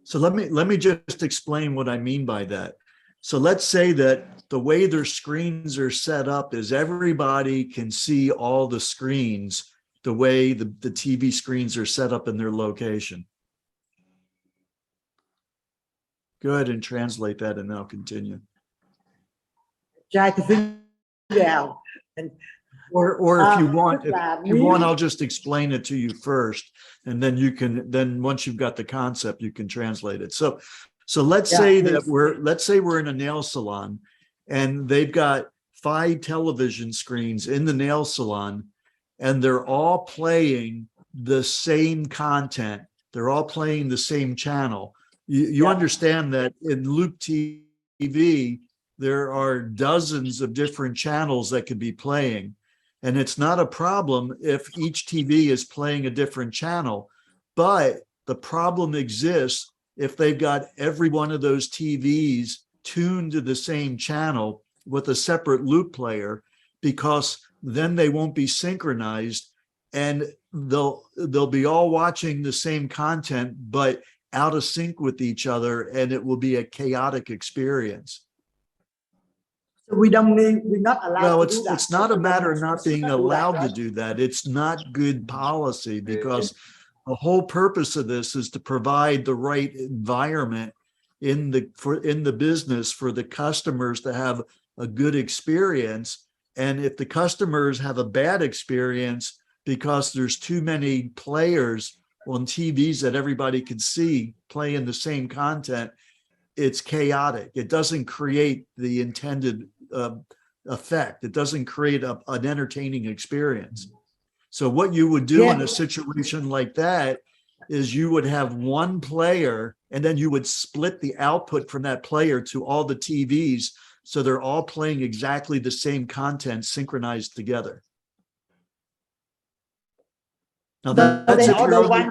So let me just explain what I mean by that. So let's say that the way their screens are set up is everybody can see all the screens the way the TV screens are set up in their location. Go ahead and translate that and I'll continue. Try to figure out. Or if you want, I'll just explain it to you first, and then once you've got the concept, you can translate it. So let's say that we're in a nail salon, and they've got 5 television screens in the nail salon, and they're all playing the same content. They're all playing the same channel. You understand that in Loop TV, there are dozens of different channels that could be playing. And it's not a problem if each TV is playing a different channel, but the problem exists if they've got every one of those TVs tuned to the same channel with a separate loop player, because then they won't be synchronized and they'll be all watching the same content, but out of sync with each other, and it will be a chaotic experience. So we're not allowed. Well, to do that. it's not a matter of not being allowed to do that. It's not good policy, because the whole purpose of this is to provide the right environment in the business for the customers to have a good experience. And if the customers have a bad experience because there's too many players on TVs that everybody can see playing the same content, it's chaotic. It doesn't create the intended effect. It doesn't create an entertaining experience. So what you would do in Yeah. a situation like that is you would have one player and then you would split the output from that player to all the TVs. So they're all playing exactly the same content synchronized together. Now But that's they if you're order only, one.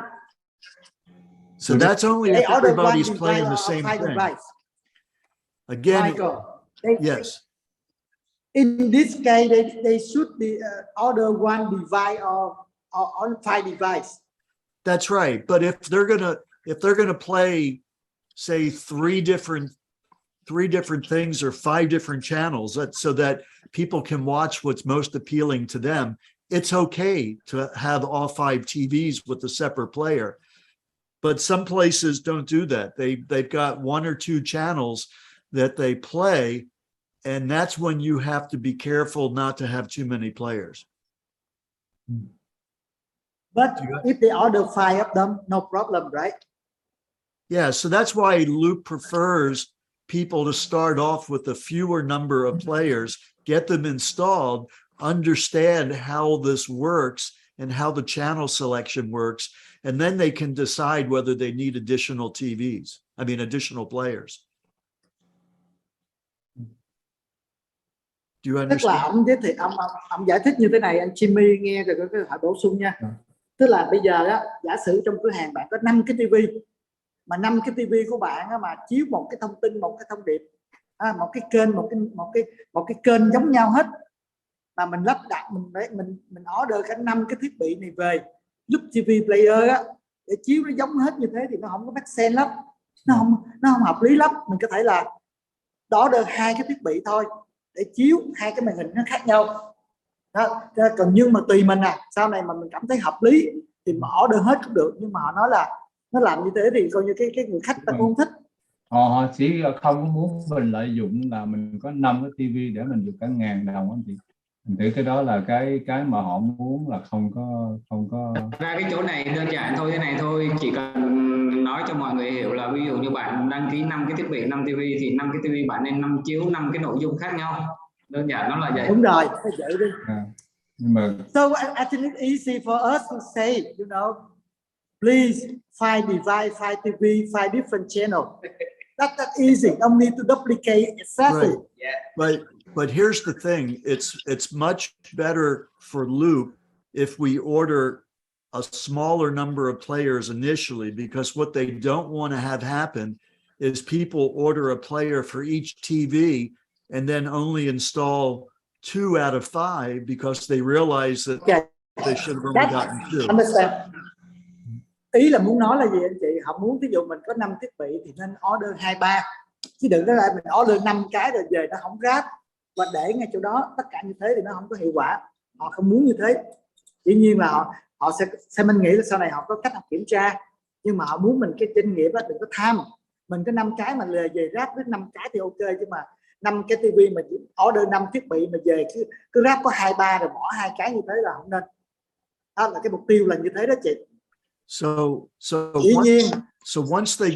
so that's only They if order one everybody's device playing the or same five thing. device. Again, Michael, they, yes, in this case, they should be order one device or five device. that's right. But if they're gonna play, say, three different things or five different channels, so that people can watch what's most appealing to them, it's okay to have all five TVs with a separate player. But some places don't do that. They've got one or two channels that they play, and that's when you have to be careful not to have too many players. But if they order five of them, no problem, right? Yeah, so that's why Luke prefers people to start off with a fewer number of players, get them installed, understand how this works and how the channel selection works, and then they can decide whether they need additional TVs. I mean, additional players. Do you Tức là understand? ông giới thiệu, ông giải thích như thế này, anh Jimmy nghe rồi có hỏi bổ sung nha. Tức là bây giờ á, giả sử trong cửa hàng bạn có 5 cái tivi, mà 5 cái tivi của bạn á, mà chiếu một cái thông tin, một cái thông điệp, một cái kênh, một cái kênh giống nhau hết, mà mình lắp đặt, mình order cả 5 cái thiết bị này về Loop TV player á, để chiếu nó giống hết như thế thì nó không có make sense lắm, nó không hợp lý lắm. Mình có thể là order 2 cái thiết bị thôi để chiếu 2 cái màn hình nó khác nhau đó. Còn nhưng mà tùy mình sau này mà mình cảm thấy hợp lý thì mà order hết cũng được, nhưng mà họ nói là nó làm như thế thì coi như cái người khách ta cũng không thích. Họ chỉ không có muốn mình lợi dụng là mình có 5 cái tivi để mình được cả 1.000 đồng anh chị. Mình nghĩ cái đó là cái mà họ muốn là không có. Ra cái chỗ này đơn giản thôi, thế này thôi, chỉ cần nói cho mọi người hiểu là ví dụ như bạn đăng ký 5 cái thiết bị 5 TV thì 5 cái TV bạn nên chiếu 5 cái nội dung khác nhau, đơn giản nó là vậy. Đúng rồi, phải vậy đi. Nhưng mà So I think it's easy for us to say, you know, please find device, find TV, find different channel. That's easy. Don't need to duplicate exactly. Right. Yeah. But here's the thing. It's much better for Loop if we order a smaller number of players initially, because what they don't want to have happen is people order a player for each TV and then only install 2 out of 5 because they realize that they should have only gotten 2. Understand. Ý là muốn nói là gì anh chị? Họ muốn ví dụ mình có 5 thiết bị thì nên order 2-3, chứ đừng có lại mình order 5 cái rồi về nó không ráp và để ngay chỗ đó, tất cả như thế thì nó không có hiệu quả. Họ không muốn như thế. Dĩ nhiên là họ sẽ mình nghĩ là sau này họ có cách kiểm tra, nhưng mà họ muốn mình cái doanh nghiệp đừng có tham. Mình có 5 cái mà về ráp với 5 cái thì ok, nhưng mà 5 cái tivi mà order 5 thiết bị mà về cứ ráp có 2-3 rồi bỏ 2 cái như thế là không nên. Đó là cái mục tiêu là như thế đó chị. So once they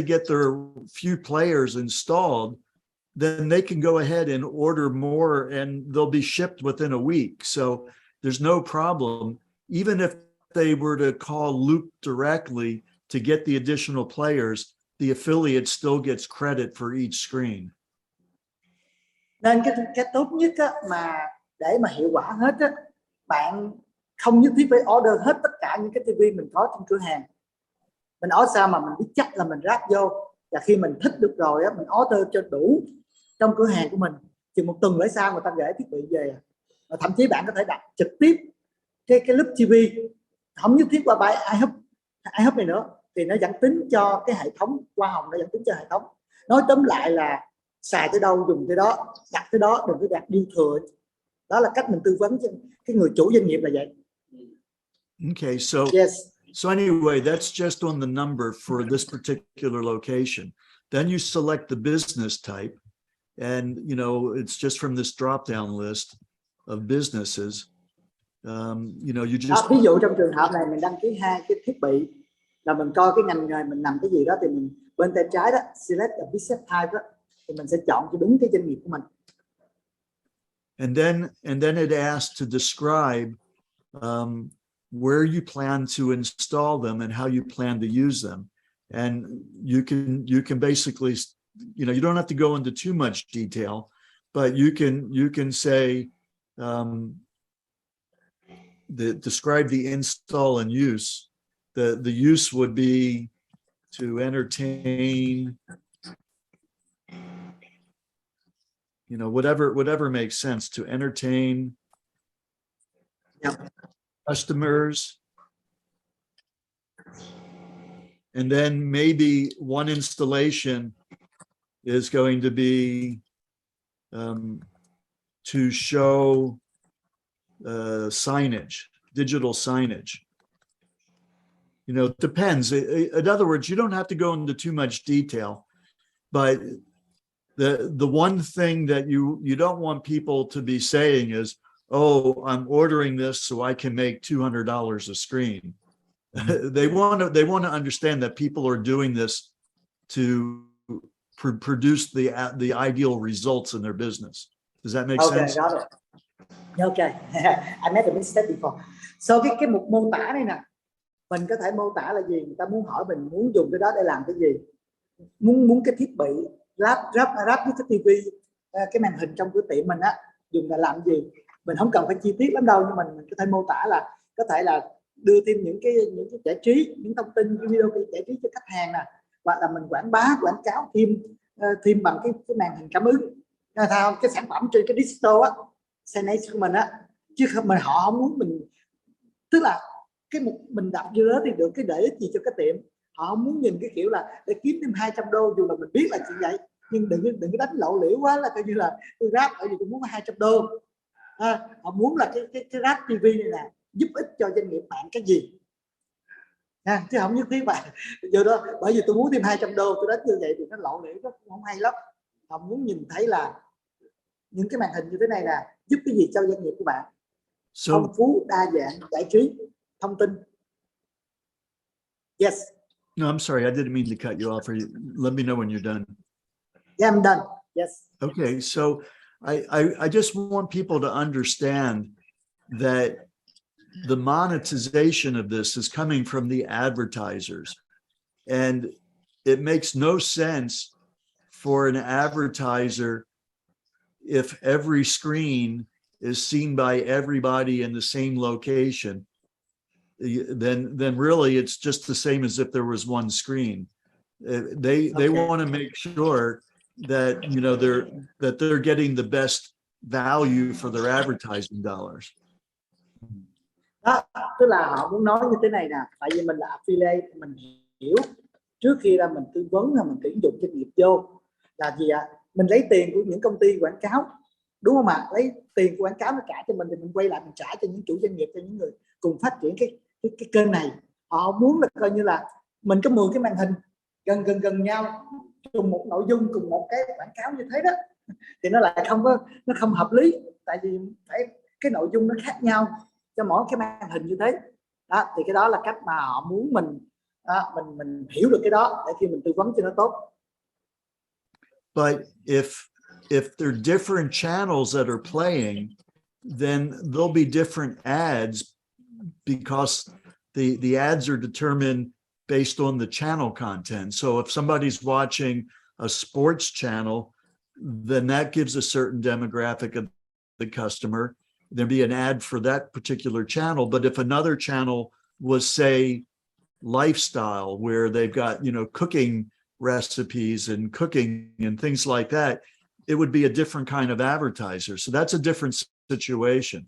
get their few players installed, then they can go ahead and order more and they'll be shipped within a week. So there's no problem. Even if they were to call Loop directly to get the additional players, the affiliate still gets credit for each screen. Nên cái tốt nhất á, mà để mà hiệu quả hết á, bạn không nhất thiết phải order hết tất cả những cái tivi mình có trong cửa hàng. Mình order sao mà mình biết chắc là mình ráp vô, và khi mình thích được rồi á, mình order cho đủ trong cửa hàng của mình, chừng 1 tuần lễ sau người ta gửi thiết bị về. Và thậm chí bạn có thể đặt trực tiếp cái Loop TV, không nhất thiết qua bài iHub này nữa, thì nó dẫn tính cho cái hệ thống hoa hồng, nó dẫn tính cho hệ thống. Nói tóm lại là xài tới đâu dùng tới đó, đặt tới đó, đừng có đặt dư thừa. Đó là cách mình tư vấn cho cái người chủ doanh nghiệp là vậy. Okay, so yes. So anyway, that's just on the number for this particular location. Then you select the business type, and it's just from this drop-down list of businesses. You just ví dụ trong trường hợp này mình đăng ký 2 cái thiết bị, là mình coi cái ngành nghề mình nằm cái gì đó, thì mình bên tay trái đó select the business type đó, thì mình sẽ chọn cho đúng cái doanh nghiệp của mình. And then it asks to describe where you plan to install them and how you plan to use them. And you can basically, you don't have to go into too much detail, but you can say, describe the install and use. The use would be to entertain, whatever makes sense, to entertain customers. And then maybe one installation is going to be to show signage, digital signage. It depends. In other words, you don't have to go into too much detail, but the one thing that you don't want people to be saying is, oh, I'm ordering this so I can make $200 a screen. They want to understand that people are doing this to produce the ideal results in their business. Does that make sense? Got it. Okay. I made a mistake before. So cái mục mô tả này nè, mình có thể mô tả là gì, người ta muốn hỏi mình muốn dùng cái đó để làm cái gì, muốn cái thiết bị ráp với cái tivi, cái màn hình trong cửa tiệm mình á dùng để làm gì. Mình không cần phải chi tiết lắm đâu, nhưng mình có thể mô tả là có thể là đưa thêm những cái giải trí, những thông tin, cái video giải trí cho khách hàng nè, hoặc là mình quảng cáo thêm bằng cái màn hình cảm ứng, cái sản phẩm trên cái digital á, signage của mình á, chứ không họ không muốn mình, tức là cái mình đặt vô đó thì được cái để ích gì cho cái tiệm. Họ không muốn nhìn cái kiểu là để kiếm thêm 200 đô, dù là mình biết là chuyện vậy, nhưng đừng có đánh lộ liễu quá là coi như là tôi ráp bởi vì tôi muốn 200 đô. Họ muốn là cái ráp TV này nè giúp ích cho doanh nghiệp bạn cái gì, chứ không nhất thiết bạn vô đó bởi vì tôi muốn thêm 200 đô tôi đánh như vậy thì nó lộ liễu, nó không hay lắm. Họ muốn nhìn thấy là những cái màn hình như thế này nè giúp cái gì cho doanh nghiệp của bạn, phong phú đa dạng giải trí thông tin. Yes. No, I'm sorry, I didn't mean to cut you off. Let me know when you're done. Yeah, I'm done. Yes. Okay, so I just want people to understand that the monetization of this is coming from the advertisers, and it makes no sense for an advertiser if every screen is seen by everybody in the same location. Then really it's just the same as if there was one screen. They want to make sure that they're getting the best value for their advertising dollars. Đó, tức là họ muốn nói như thế này nè, tại vì mình là affiliate, mình hiểu trước khi là mình tư vấn là mình tuyển dụng doanh nghiệp vô là gì ạ? Mình lấy tiền của những công ty quảng cáo, đúng không ạ? Lấy tiền của quảng cáo nó trả cho mình thì mình quay lại mình trả cho những chủ doanh nghiệp, cho những người cùng phát triển cái kênh này. Họ muốn là coi như là mình có 10 cái màn hình gần nhau, cùng một nội dung, cùng một cái quảng cáo như thế đó, thì nó lại không hợp lý, tại vì phải cái nội dung nó khác nhau cho mỗi cái màn hình như thế đó. Thì cái đó là cách mà họ muốn mình hiểu được cái đó để khi mình tư vấn cho nó tốt. But if they're different channels that are playing, then there'll be different ads because the ads are determined based on the channel content. So if somebody's watching a sports channel, then that gives a certain demographic of the customer. There'd be an ad for that particular channel. But if another channel was, say, lifestyle, where they've got, cooking recipes and cooking and things like that, it would be a different kind of advertiser. So that's a different situation.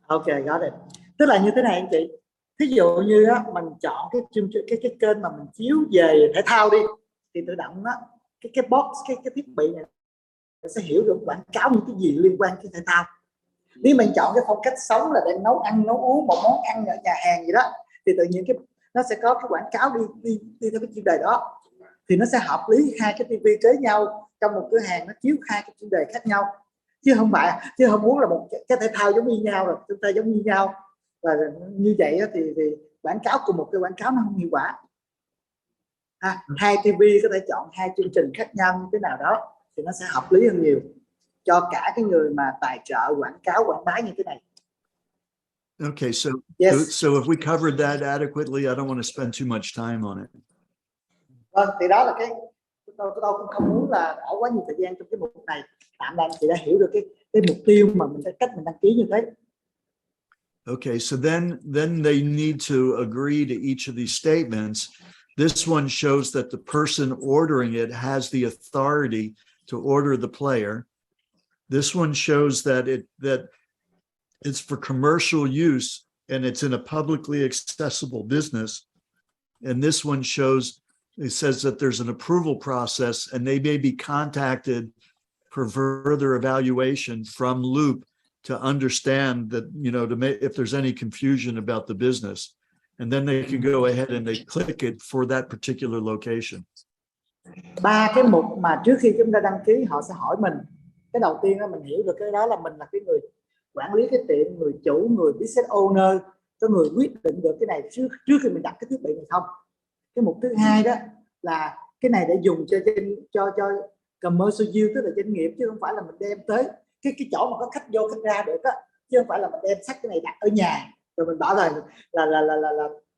Okay, got it. Tức là như thế này anh chị. Thí dụ như á, mình chọn cái kênh mà mình chiếu về thể thao đi, thì tự động đó cái box cái thiết bị này sẽ hiểu được quảng cáo những cái gì liên quan tới thể thao. Nếu mình chọn cái phong cách sống là để nấu uống một món ăn ở nhà hàng gì đó, thì tự nhiên nó sẽ có cái quảng cáo đi theo cái chuyên đề đó, thì nó sẽ hợp lý hai cái tivi kế nhau trong một cửa hàng, nó chiếu hai cái chuyên đề khác nhau, chứ không muốn là một cái thể thao giống như nhau rồi chúng ta giống như nhau, và như vậy thì quảng cáo cùng một cái quảng cáo nó không hiệu quả. Hai tivi có thể chọn hai chương trình khác nhau như thế nào đó thì nó sẽ hợp lý hơn nhiều cho cả cái người mà tài trợ quảng cáo quảng bá như thế này. Okay, so Yes. so if we covered that adequately, I don't want to spend too much time on it. Vâng, thì đó là tôi cũng không muốn là bỏ quá nhiều thời gian trong cái mục này. Tạm là anh chị đã hiểu được cái mục tiêu mà cách mình đăng ký như thế. Okay, so then they need to agree to each of these statements. This one shows that the person ordering it has the authority to order the player. This one shows that it's for commercial use and it's in a publicly accessible business. And this one shows, it says that there's an approval process and they may be contacted for further evaluation from Loop to understand that, you know, to make, if there's any confusion about the business, and then they can go ahead and they click it for that particular location. Ba cái mục mà trước khi chúng ta đăng ký họ sẽ hỏi mình. Cái đầu tiên đó mình hiểu được cái đó là mình là cái người quản lý cái tiệm, người chủ, người business owner, có người quyết định được cái này trước khi mình đặt cái thiết bị này không. Cái mục thứ hai đó là cái này để dùng cho commercial use, tức là doanh nghiệp, chứ không phải là mình đem tới cái chỗ mà có khách vô khách ra được á, chứ không phải là mình đem sách cái này đặt ở nhà rồi mình bảo là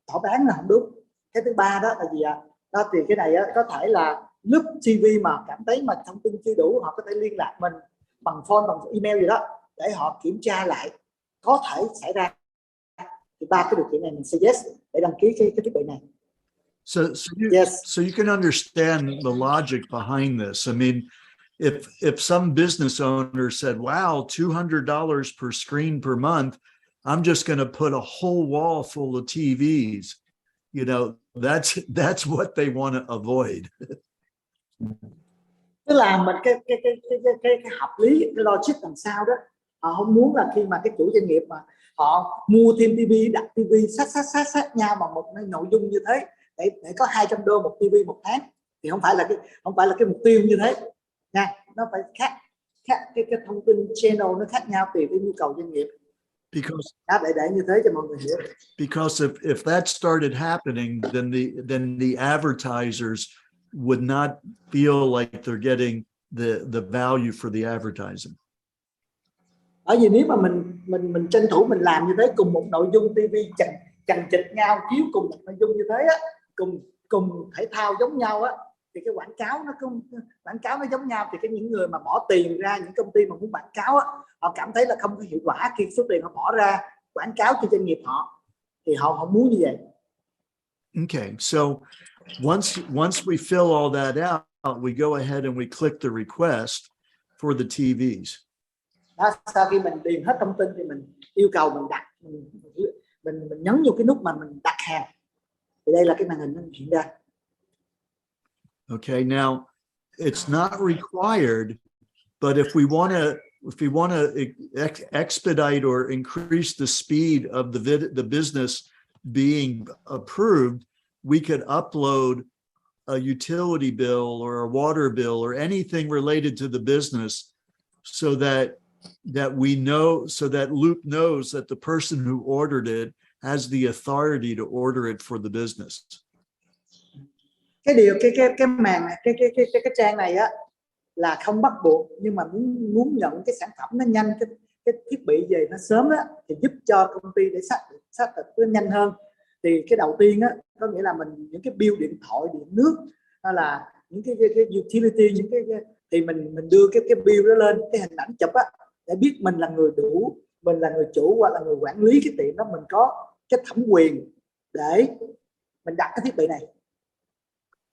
họ bán là không đúng. Cái thứ ba đó là gì ạ? Đó thì cái này á, có thể là lúc TV mà cảm thấy mà thông tin chưa đủ, họ có thể liên lạc mình bằng phone, bằng email gì đó để họ kiểm tra lại, có thể xảy ra. Thì ba cái điều kiện này mình suggest để đăng ký cái thiết bị này. So you can understand the logic behind this. I mean, if some business owner said, wow, $200 per screen per month, I'm just going to put a whole wall full of TVs, you know, that's what they want to avoid. Tức là mình cái hợp lý, cái logic làm sao đó, họ không muốn là khi mà cái chủ doanh nghiệp mà họ mua thêm TV, đặt TV sát nhau bằng một nội dung như thế để có $200 một TV một tháng, thì không phải là cái mục tiêu như thế nha. Nó phải khác cái thông tin channel nó khác nhau tùy với nhu cầu doanh nghiệp. Để như thế cho mọi người hiểu. Because if that started happening, then the advertisers would not feel like they're getting the value for the advertising. Bởi vì nếu mà mình tranh thủ mình làm như thế, cùng một nội dung TV chằng chịt nhau, chiếu cùng một nội dung như thế á, cùng thể thao giống nhau á, thì cái quảng cáo nó giống nhau, thì những người mà bỏ tiền ra, những công ty mà muốn quảng cáo á, họ cảm thấy là không có hiệu quả khi số tiền họ bỏ ra quảng cáo cho doanh nghiệp họ, thì họ không muốn như vậy. Okay, so once we fill all that out, we go ahead and we click the request for the TVs. Đó, sau khi mình điền hết thông tin thì mình yêu cầu mình đặt, mình nhấn vô cái nút mà mình đặt hàng, thì đây là cái màn hình nó hiện ra. Okay, now it's not required, but if we want to expedite or increase the speed of the business being approved, we could upload a utility bill or a water bill or anything related to the business, so that we know, so that Loop knows that the person who ordered it has the authority to order it for the business. Cái trang này á là không bắt buộc, nhưng mà muốn nhận cái sản phẩm nó nhanh, cái thiết bị về nó sớm á, thì giúp cho công ty để xác thực nó nhanh hơn. Thì cái đầu tiên á, có nghĩa là mình những cái bill điện thoại, điện nước, hay là những cái utility, những cái thì mình đưa cái bill đó lên, cái hình ảnh chụp á, để biết mình là người mình là người chủ hoặc là người quản lý cái tiệm đó, mình có cái thẩm quyền để mình đặt cái thiết bị này.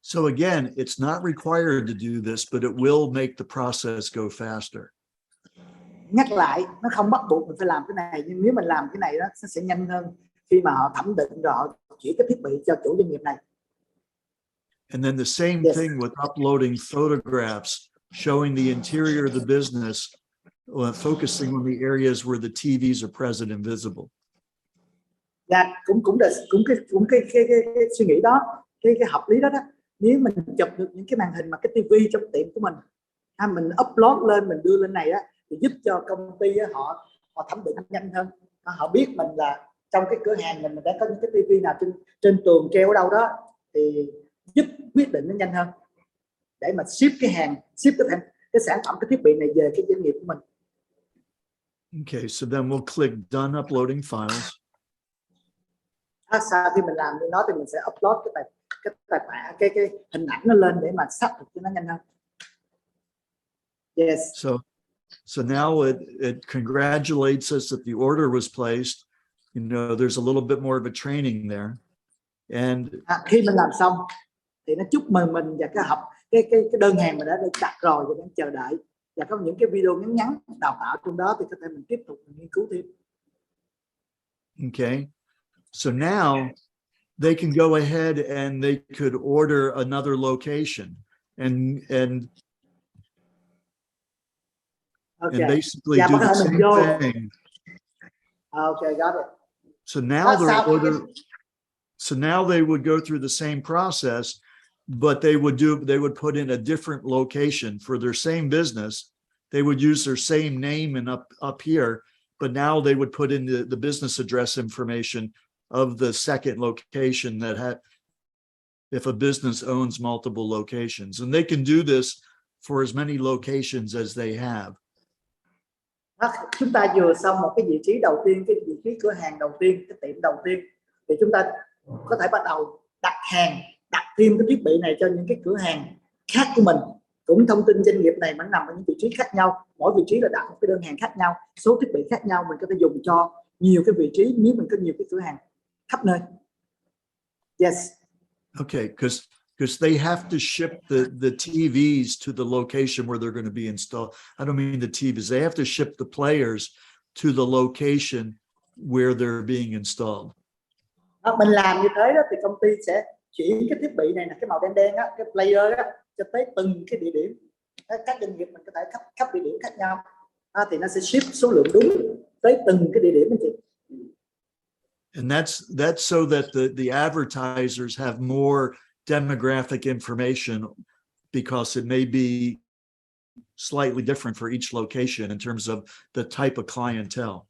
So again, it's not required to do this, but it will make the process go faster. Nhắc lại, nó không bắt buộc mình phải làm cái này, nhưng nếu mình làm cái này đó, nó sẽ nhanh hơn khi mà họ thẩm định rồi họ chuyển cái thiết bị cho chủ doanh nghiệp này. And then the same thing with uploading photographs showing the interior of the business, focusing on the areas where the TVs are present and visible. Dạ, cũng cái suy nghĩ đó, cái hợp lý đó đó. Nếu mình chụp được những cái màn hình mà cái TV trong tiệm của mình, mình upload lên, mình đưa lên này á, thì giúp cho công ty á, họ thẩm định nhanh hơn. Họ biết mình là trong cái cửa hàng mình đã có những cái TV nào trên tường treo ở đâu đó, thì giúp quyết định nó nhanh hơn để mà ship cái sản phẩm, cái thiết bị này về cái doanh nghiệp của mình. Okay, so then we'll click done uploading files. Sau khi mình làm như nó thì mình sẽ upload cái tài khoản cái hình ảnh nó lên để mà xác thực cho nó nhanh hơn. Yes. So now it congratulates us that the order was placed. You know, there's a little bit more of a training there. And khi mình làm xong thì nó chúc mừng mình và cái đơn hàng mình đã được đặt rồi và đang chờ đợi, và có những cái video ngắn ngắn đào tạo trong đó thì có thể mình tiếp tục nghiên cứu thêm. okay, so now they can go ahead and they could order another location and Okay. basically Dạ, do có the thể mình same vô. thing. Okay, got it. So now Sao they're order. So now they would go through the same process, but they would put in a different location for their same business. They would use their same name and up here, but now they would put in the business address information of the second location that had, if a business owns multiple locations, and they can do this for as many locations as they have. Chúng ta vừa xong một cái vị trí đầu tiên, cái vị trí cửa hàng đầu tiên, cái tiệm đầu tiên, thì chúng ta có thể bắt đầu đặt hàng, đặt thêm cái thiết bị này cho những cái cửa hàng khác của mình. Cũng thông tin doanh nghiệp này vẫn nằm ở những vị trí khác nhau, mỗi vị trí là đặt một cái đơn hàng khác nhau, số thiết bị khác nhau, mình có thể dùng cho nhiều cái vị trí nếu mình có nhiều cái cửa hàng khắp nơi. Yes. Okay, because they have to ship the TVs to the location where they're going to be installed. I don't mean the TVs. They have to ship the players to the location where they're being installed. Mình làm như thế đó thì công ty sẽ chuyển cái thiết bị này là cái màu đen đen á, cái player á, cho tới từng cái địa điểm. Các doanh nghiệp mình có thể khắp địa điểm khác nhau, thì nó sẽ ship số lượng đúng tới từng cái địa điểm anh chị. And that's so that the advertisers have more demographic information, because it may be slightly different for each location in terms of the type of clientele.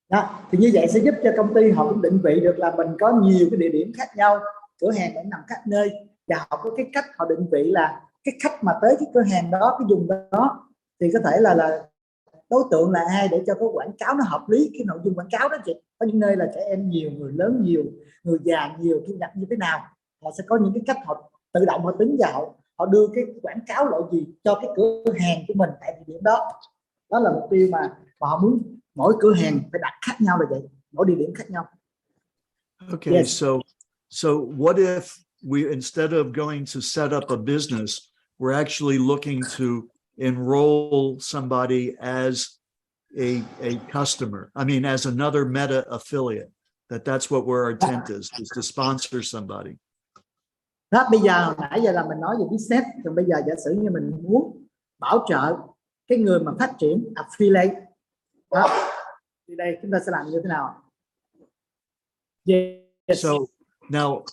Đó, thì như vậy sẽ giúp cho công ty họ cũng định vị được là mình có nhiều cái địa điểm khác nhau, cửa hàng vẫn nằm khắp nơi, và họ có cái cách họ định vị là cái khách mà tới cái cửa hàng đó, cái vùng đó thì có thể là đối tượng là ai để cho cái quảng cáo nó hợp lý cái nội dung quảng cáo đó chị. Có những nơi là trẻ em nhiều, người lớn nhiều, người già nhiều, thu nhập như thế nào, họ sẽ có những cái cách họ tự động họ tính vào, họ đưa cái quảng cáo loại gì cho cái cửa hàng của mình tại địa điểm đó. Đó là mục tiêu mà họ muốn mỗi cửa hàng phải đặt khác nhau là vậy, mỗi địa điểm khác nhau. Okay, Yes. so what if we, instead of going to set up a business, we're actually looking to enroll somebody as a customer? I mean, as another Meta affiliate. That's what our intent is to sponsor somebody. Đó, bây giờ nãy giờ là mình nói về business, còn bây giờ giả sử như mình muốn bảo trợ cái người mà phát triển affiliate đó, thì đây chúng ta sẽ làm như thế nào? Yes. So now,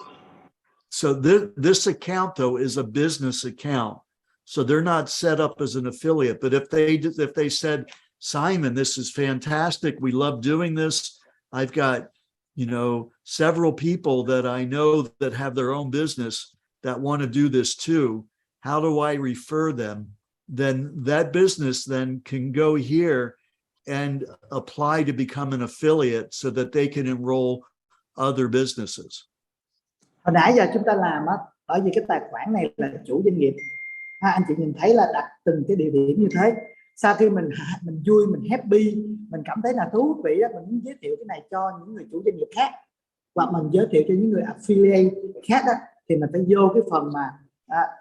this account though is a business account, so they're not set up as an affiliate. But if they said, Simon, this is fantastic, we love doing this, I've got, you know, several people that I know that have their own business that want to do this too, how do I refer them? Then that business then can go here and apply to become an affiliate so that they can enroll other businesses. Hồi nãy giờ chúng ta làm á, bởi vì cái tài khoản này là chủ doanh nghiệp, anh chị nhìn thấy là đặt từng cái địa điểm như thế. Sau khi mình vui, mình happy, mình cảm thấy là thú vị á, mình muốn giới thiệu cái này cho những người chủ doanh nghiệp khác, hoặc mình giới thiệu cho những người affiliate khác á, thì mình phải vô cái phần mà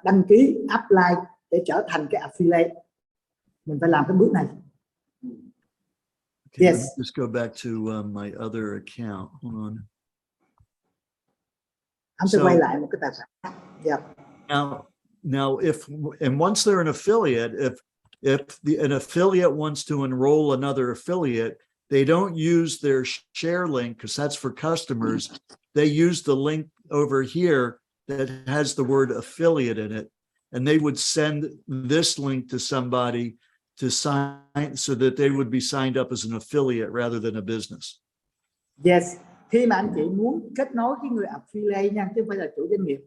đăng ký apply để trở thành cái affiliate. Mình phải làm cái bước này. Okay, Yes. let me just go back to my other account. Hold on. Anh sẽ quay lại một cái tài khoản. Yeah. Now, and once they're an affiliate, if an affiliate wants to enroll another affiliate, they don't use their share link because that's for customers. They use the link over here that has the word affiliate in it, and they would send this link to somebody to sign so that they would be signed up as an affiliate rather than a business. Yes. Khi mà anh chị muốn kết nối với người affiliate nha, chứ không phải là chủ doanh nghiệp,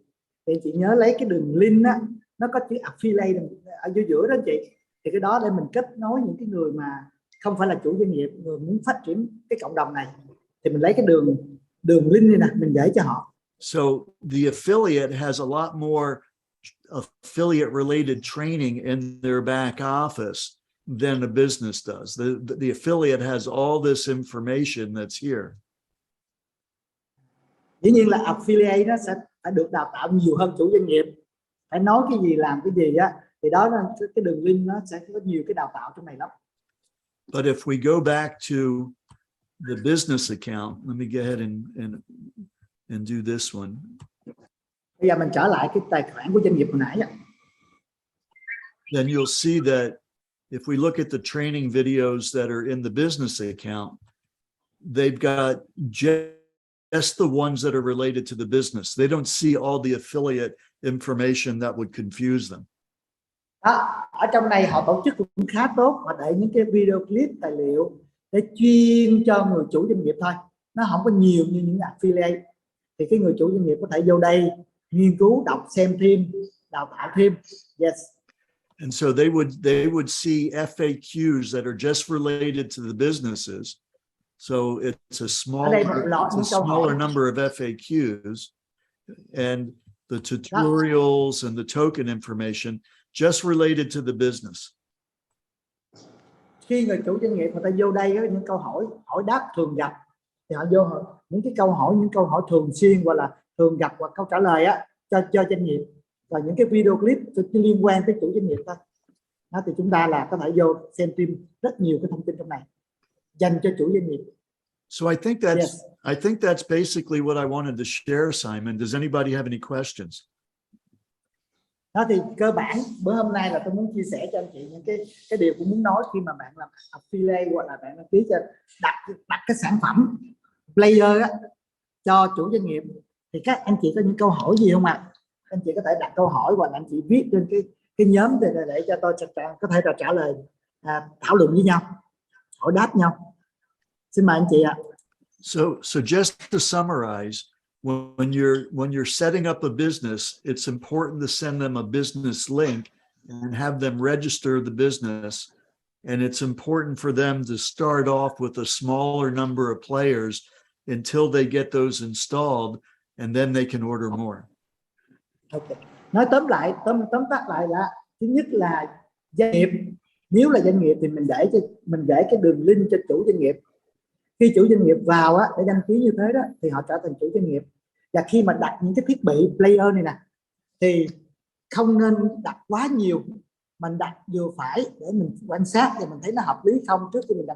thì chị nhớ lấy cái đường link á, nó có chữ affiliate ở giữa đó chị, thì cái đó để mình kết nối những cái người mà không phải là chủ doanh nghiệp, người muốn phát triển cái cộng đồng này thì mình lấy cái đường link này nè, mình gửi cho họ. So the affiliate has a lot more affiliate related training in their back office than a business does. The affiliate has all this information that's here. Dĩ nhiên là affiliate nó sẽ phải được đào tạo nhiều hơn chủ doanh nghiệp, phải nói cái gì làm cái gì á, thì đó là cái đường link nó sẽ có nhiều cái đào tạo trong này lắm. But if we go back to the business account, let me go ahead and do this one. Bây giờ mình trở lại cái tài khoản của doanh nghiệp hồi nãy á. Then you'll see that if we look at the training videos that are in the business account, they've got just the ones that are related to the business. They don't see all the affiliate information that would confuse them. Đó, ở trong này họ tổ chức cũng khá tốt, họ để những cái video clip tài liệu để chuyên cho người chủ doanh nghiệp thôi, nó không có nhiều như những affiliate. Thì cái người chủ doanh nghiệp có thể vô đây nghiên cứu, đọc, xem thêm, đào tạo thêm. Yes. And so they would see FAQs that are just related to the businesses. So it's a smaller number of FAQs, and the tutorials and the token information just related to the business. Khi người chủ doanh nghiệp người ta vô đây có những câu hỏi đáp thường gặp thì họ vô những câu hỏi thường xuyên hoặc là thường gặp hoặc câu trả lời á cho doanh nghiệp, và những cái video clip liên quan tới chủ doanh nghiệp thôi. Đó, thì chúng ta là có thể vô xem thêm rất nhiều cái thông tin trong này dành cho chủ doanh nghiệp. So I think that's basically what I wanted to share, Simon. Does anybody have any questions? Đó thì cơ bản bữa hôm nay là tôi muốn chia sẻ cho anh chị những cái điều cũng muốn nói khi mà bạn làm affiliate hoặc là bạn đăng ký cho đặt cái sản phẩm player á, cho chủ doanh nghiệp, thì các anh chị có những câu hỏi gì không ạ? Anh chị có thể đặt câu hỏi hoặc là anh chị viết trên cái nhóm để cho tôi có thể trả lời, thảo luận với nhau, hỏi đáp nhau. Xin mời anh chị ạ. So just to summarize, when you're setting up a business, it's important to send them a business link and have them register the business. And it's important for them to start off with a smaller number of players until they get those installed, and then they can order more. Okay. Nói tóm tắt lại là thứ nhất là doanh nghiệp, nếu là doanh nghiệp thì mình để cái đường link cho chủ doanh nghiệp. Khi chủ doanh nghiệp vào á, để đăng ký như thế đó thì họ trở thành chủ doanh nghiệp. Và khi mà đặt những cái thiết bị player này nè thì không nên đặt quá nhiều, mình đặt vừa phải để mình quan sát và mình thấy nó hợp lý không trước khi mình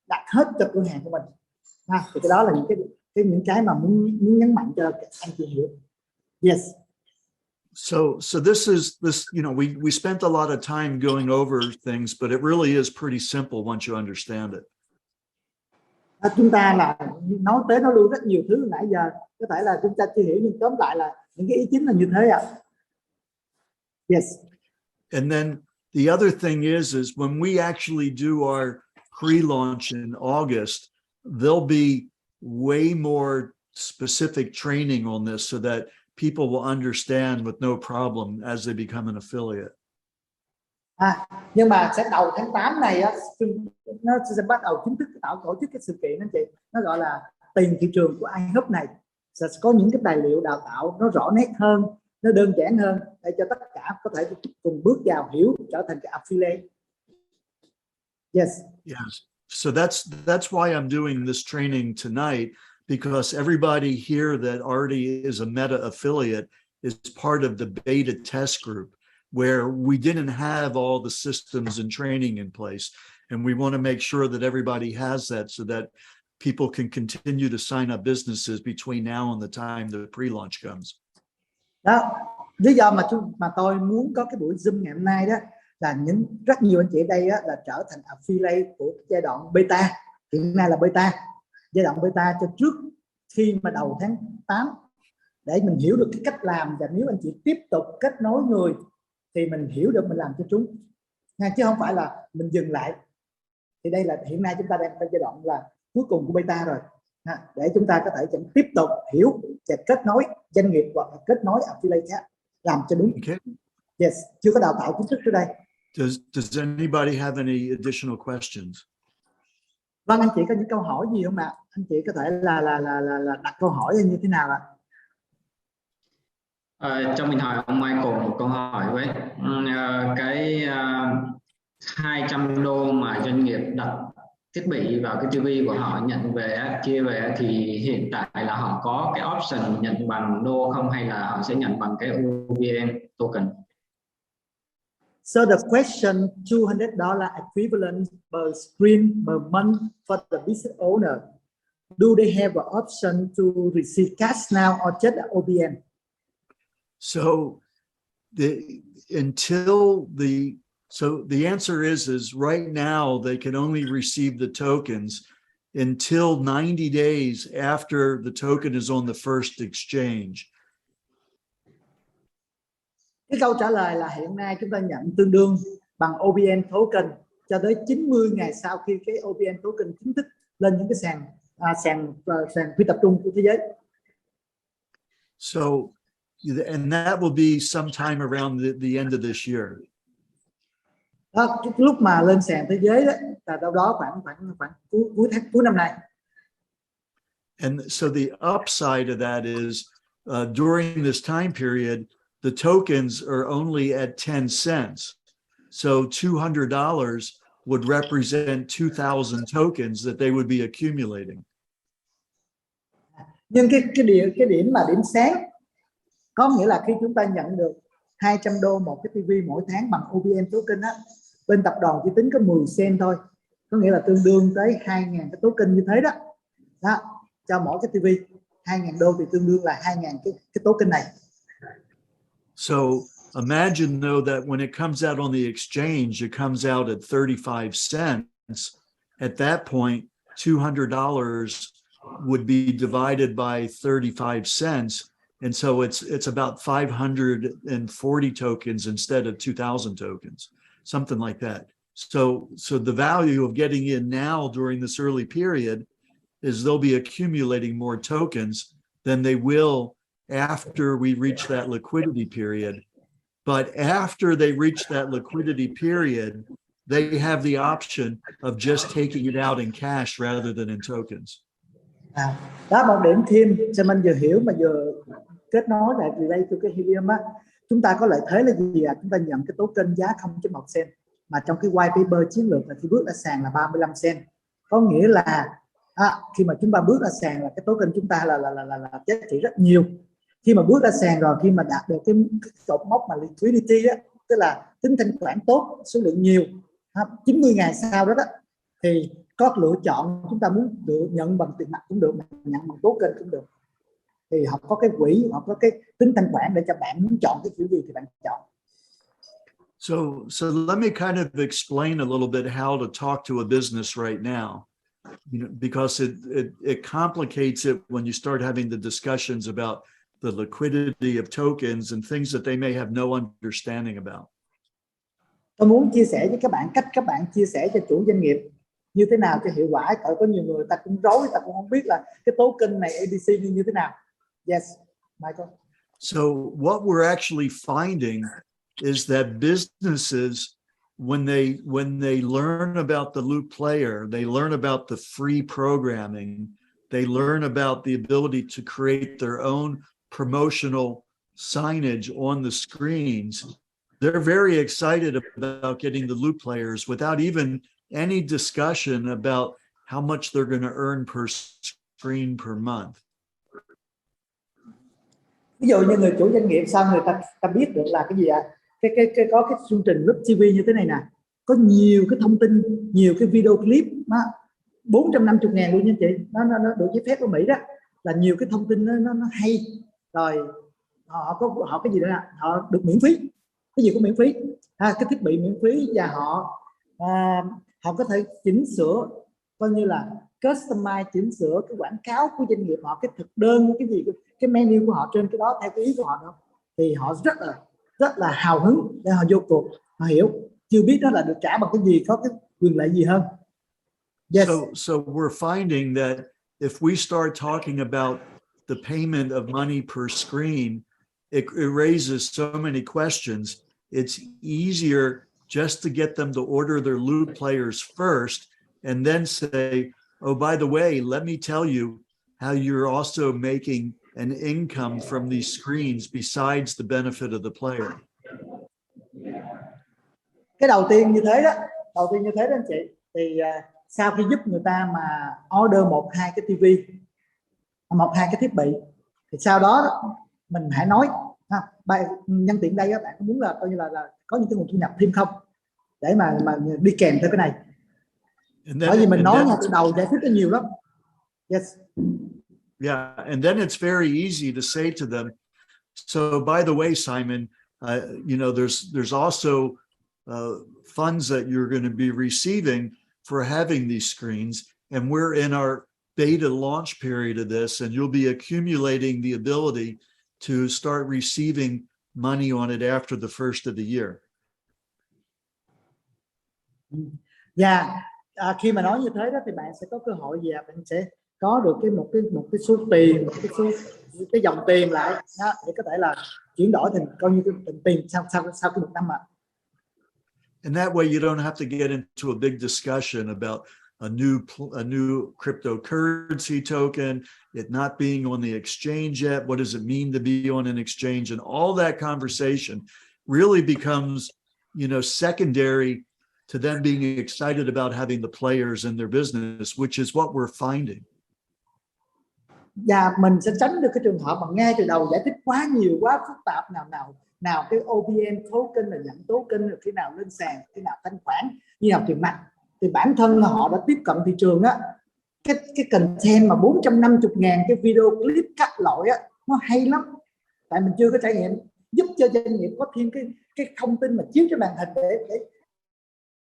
đặt hết cho cửa hàng của mình. Thì cái đó là những cái mà muốn nhấn mạnh cho anh chị hiểu. Yes. So this, you know, we spent a lot of time going over things, but it really is pretty simple once you understand it. Chúng ta là nói lui rất nhiều thứ nãy giờ, có thể là chúng ta chưa hiểu, nhưng tóm lại là những cái ý chính là như thế ạ. Yes. And then the other thing is when we actually do our pre-launch in August, there'll be way more specific training on this so that people will understand with no problem as they become an affiliate. Nhưng mà sẽ đầu tháng 8 này á, nó sẽ bắt đầu chính thức tổ chức cái sự kiện anh chị, nó gọi là tiền thị trường của iHub này, sẽ có những cái tài liệu đào tạo nó rõ nét hơn, nó đơn giản hơn để cho tất cả có thể cùng bước vào hiểu, trở thành cái affiliate. Yes. Yes. So that's why I'm doing this training tonight, because everybody here that already is a Meta affiliate is part of the beta test group, where we didn't have all the systems and training in place. And we want to make sure that everybody has that so that people can continue to sign up businesses between now and the time the pre-launch comes. Đó, lý do mà tôi muốn có cái buổi Zoom ngày hôm nay đó là rất nhiều anh chị ở đây á, là trở thành affiliate của giai đoạn beta. Hiện nay là beta, giai đoạn beta cho trước khi mà đầu tháng 8, để mình hiểu được cái cách làm, và nếu anh chị tiếp tục kết nối người thì mình hiểu được mình làm cho chúng, chứ không phải là mình dừng lại. Thì đây là hiện nay chúng ta đang trong giai đoạn là cuối cùng của beta rồi, để chúng ta có thể tiếp tục hiểu và kết nối doanh nghiệp hoặc là kết nối affiliate khác làm cho đúng. Okay. Yes, chưa có đào tạo chính thức trước đây. Does anybody have any additional questions? Vâng, anh chị có những câu hỏi gì không ạ? Anh chị có thể là đặt câu hỏi như thế nào ạ? Cho mình hỏi ông Michael một câu hỏi với. Cái 200 đô mà doanh nghiệp đặt thiết bị vào cái TV của họ nhận về chia về thì hiện tại là họ có cái option nhận bằng đô không, hay là họ sẽ nhận bằng cái OVN token? So the question, $200 equivalent per screen per month for the business owner. Do they have an option to receive cash now or just OBN? So the answer is right now they can only receive the tokens until 90 days after the token is on the first exchange. Cái câu trả lời là hiện nay chúng ta nhận tương đương bằng OBN token cho tới 90 ngày sau khi cái OBN token chính thức lên những cái sàn phi tập trung của thế giới. So, and that will be sometime around the end of this year. Đó, cái lúc mà lên sàn thế giới đó là đâu đó khoảng cuối năm nay. And so the upside of that is during this time period, the tokens are only at 10 cents. So $200 would represent 2,000 tokens that they would be accumulating. Nhưng cái điểm mà điểm sáng có nghĩa là khi chúng ta nhận được 200 đô một cái TV mỗi tháng bằng OBN token á, bên tập đoàn chỉ tính có 10 cent thôi, có nghĩa là tương đương tới 2.000 cái token như thế đó. Đó, cho mỗi cái TV 2.000 đô thì tương đương là 2.000 cái token này. So imagine though that when it comes out on the exchange, it comes out at 35 cents. At that point, $200 would be divided by 35 cents. And so it's about 540 tokens instead of 2,000 tokens, something like that. So the value of getting in now during this early period is they'll be accumulating more tokens than they will after we reach that liquidity period. But after they reach that liquidity period, they have the option of just taking it out in cash rather than in tokens. Đó, một điểm thêm cho mình vừa hiểu mà vừa kết nối lại từ đây từ cái Helium á, chúng ta có lợi thế là gì ạ? Chúng ta nhận cái token giá 0.1 cent, mà trong cái white paper chiến lược là khi bước ra sàn là 35 cent. Có nghĩa là khi mà chúng ta bước ra sàn là cái token chúng ta là giá trị rất nhiều. Khi mà bước ra sàn rồi, khi mà đạt được cái cột mốc mà liquidity á, tức là tính thanh khoản tốt, số lượng nhiều, 90 ngày sau đó thì có lựa chọn, chúng ta muốn được nhận bằng tiền mặt cũng được, nhận bằng token cũng được. Thì họ có cái quỹ, họ có cái tính thanh khoản để cho bạn muốn chọn cái kiểu gì thì bạn chọn. So let me kind of explain a little bit how to talk to a business right now, because it complicates it when you start having the discussions about the liquidity of tokens and things that they may have no understanding about. Tôi muốn chia sẻ với các bạn cách các bạn chia sẻ cho chủ doanh nghiệp như thế nào cho hiệu quả. Có nhiều người ta cũng rối, ta cũng không biết là cái token này ABC như thế nào. Yes, Michael. So what we're actually finding is that businesses, when they learn about the loop player, they learn about the free programming, they learn about the ability to create their own promotional signage on the screens, they're very excited about getting the loop players without even any discussion about how much they're going to earn per screen per month. Ví dụ như người chủ doanh nghiệp sao người ta biết được là cái gì ạ? Có cái chương trình Loop TV như thế này nè, có nhiều cái thông tin, nhiều cái video clip, 450.000 luôn nha chị, nó được giấy phép của Mỹ đó, là nhiều cái thông tin nó hay, rồi họ cái gì đó là họ được miễn phí, cái gì cũng miễn phí, cái thiết bị miễn phí, và họ có thể chỉnh sửa, coi như là customize, chỉnh sửa cái quảng cáo của doanh nghiệp họ, cái thực đơn, cái gì, cái menu của họ trên cái đó theo cái ý của họ đâu, thì họ rất là hào hứng để họ vô cuộc, họ hiểu, chưa biết đó là được trả bằng cái gì, có cái quyền lợi gì hơn. Yes. So we're finding that if we start talking about the payment of money per screen, it raises so many questions. It's easier just to get them to order their loop players first and then say, oh, by the way, let me tell you how you're also making an income from these screens besides the benefit of the player. Cái đầu tiên như thế đó anh chị, thì sau khi giúp người ta mà order 1-2 cái tivi, 1-2 cái thiết bị, thì sau đó mình hãy nói nhân tiện đây các bạn có muốn là coi như là có những cái nguồn thu nhập thêm không để mà đi kèm theo cái này. Bởi vì mình nói ngay từ đầu giải thích có nhiều lắm. Yes. Yeah, and then it's very easy to say to them, so by the way, Simon, you know, there's also funds that you're going to be receiving for having these screens, and we're in our beta launch period of this, and you'll be accumulating the ability to start receiving money on it after the first of the year. Yeah, khi mà nói như thế đó thì bạn sẽ có cơ hội gì, bạn sẽ có được một cái số tiền, cái dòng tiền lại đó, để có thể là chuyển đổi thành coi như cái tiền sau cái 1 năm ạ. And that way you don't have to get into a big discussion about a new cryptocurrency token, it not being on the exchange yet. What does it mean to be on an exchange? And all that conversation really becomes, you know, secondary to them being excited about having the players in their business, which is what we're finding. Và mình sẽ tránh được cái trường hợp mà ngay từ đầu giải thích quá nhiều, quá phức tạp, nào cái OBN token là nhận token, rồi khi nào lên sàn, khi nào thanh khoản, như nào tiền mặt. Thì bản thân họ đã tiếp cận thị trường á, cái content mà 450.000 cái video clip cắt lỗi á, nó hay lắm. Tại mình chưa có trải nghiệm, giúp cho doanh nghiệp có thêm cái thông tin mà chiếu cho màn hình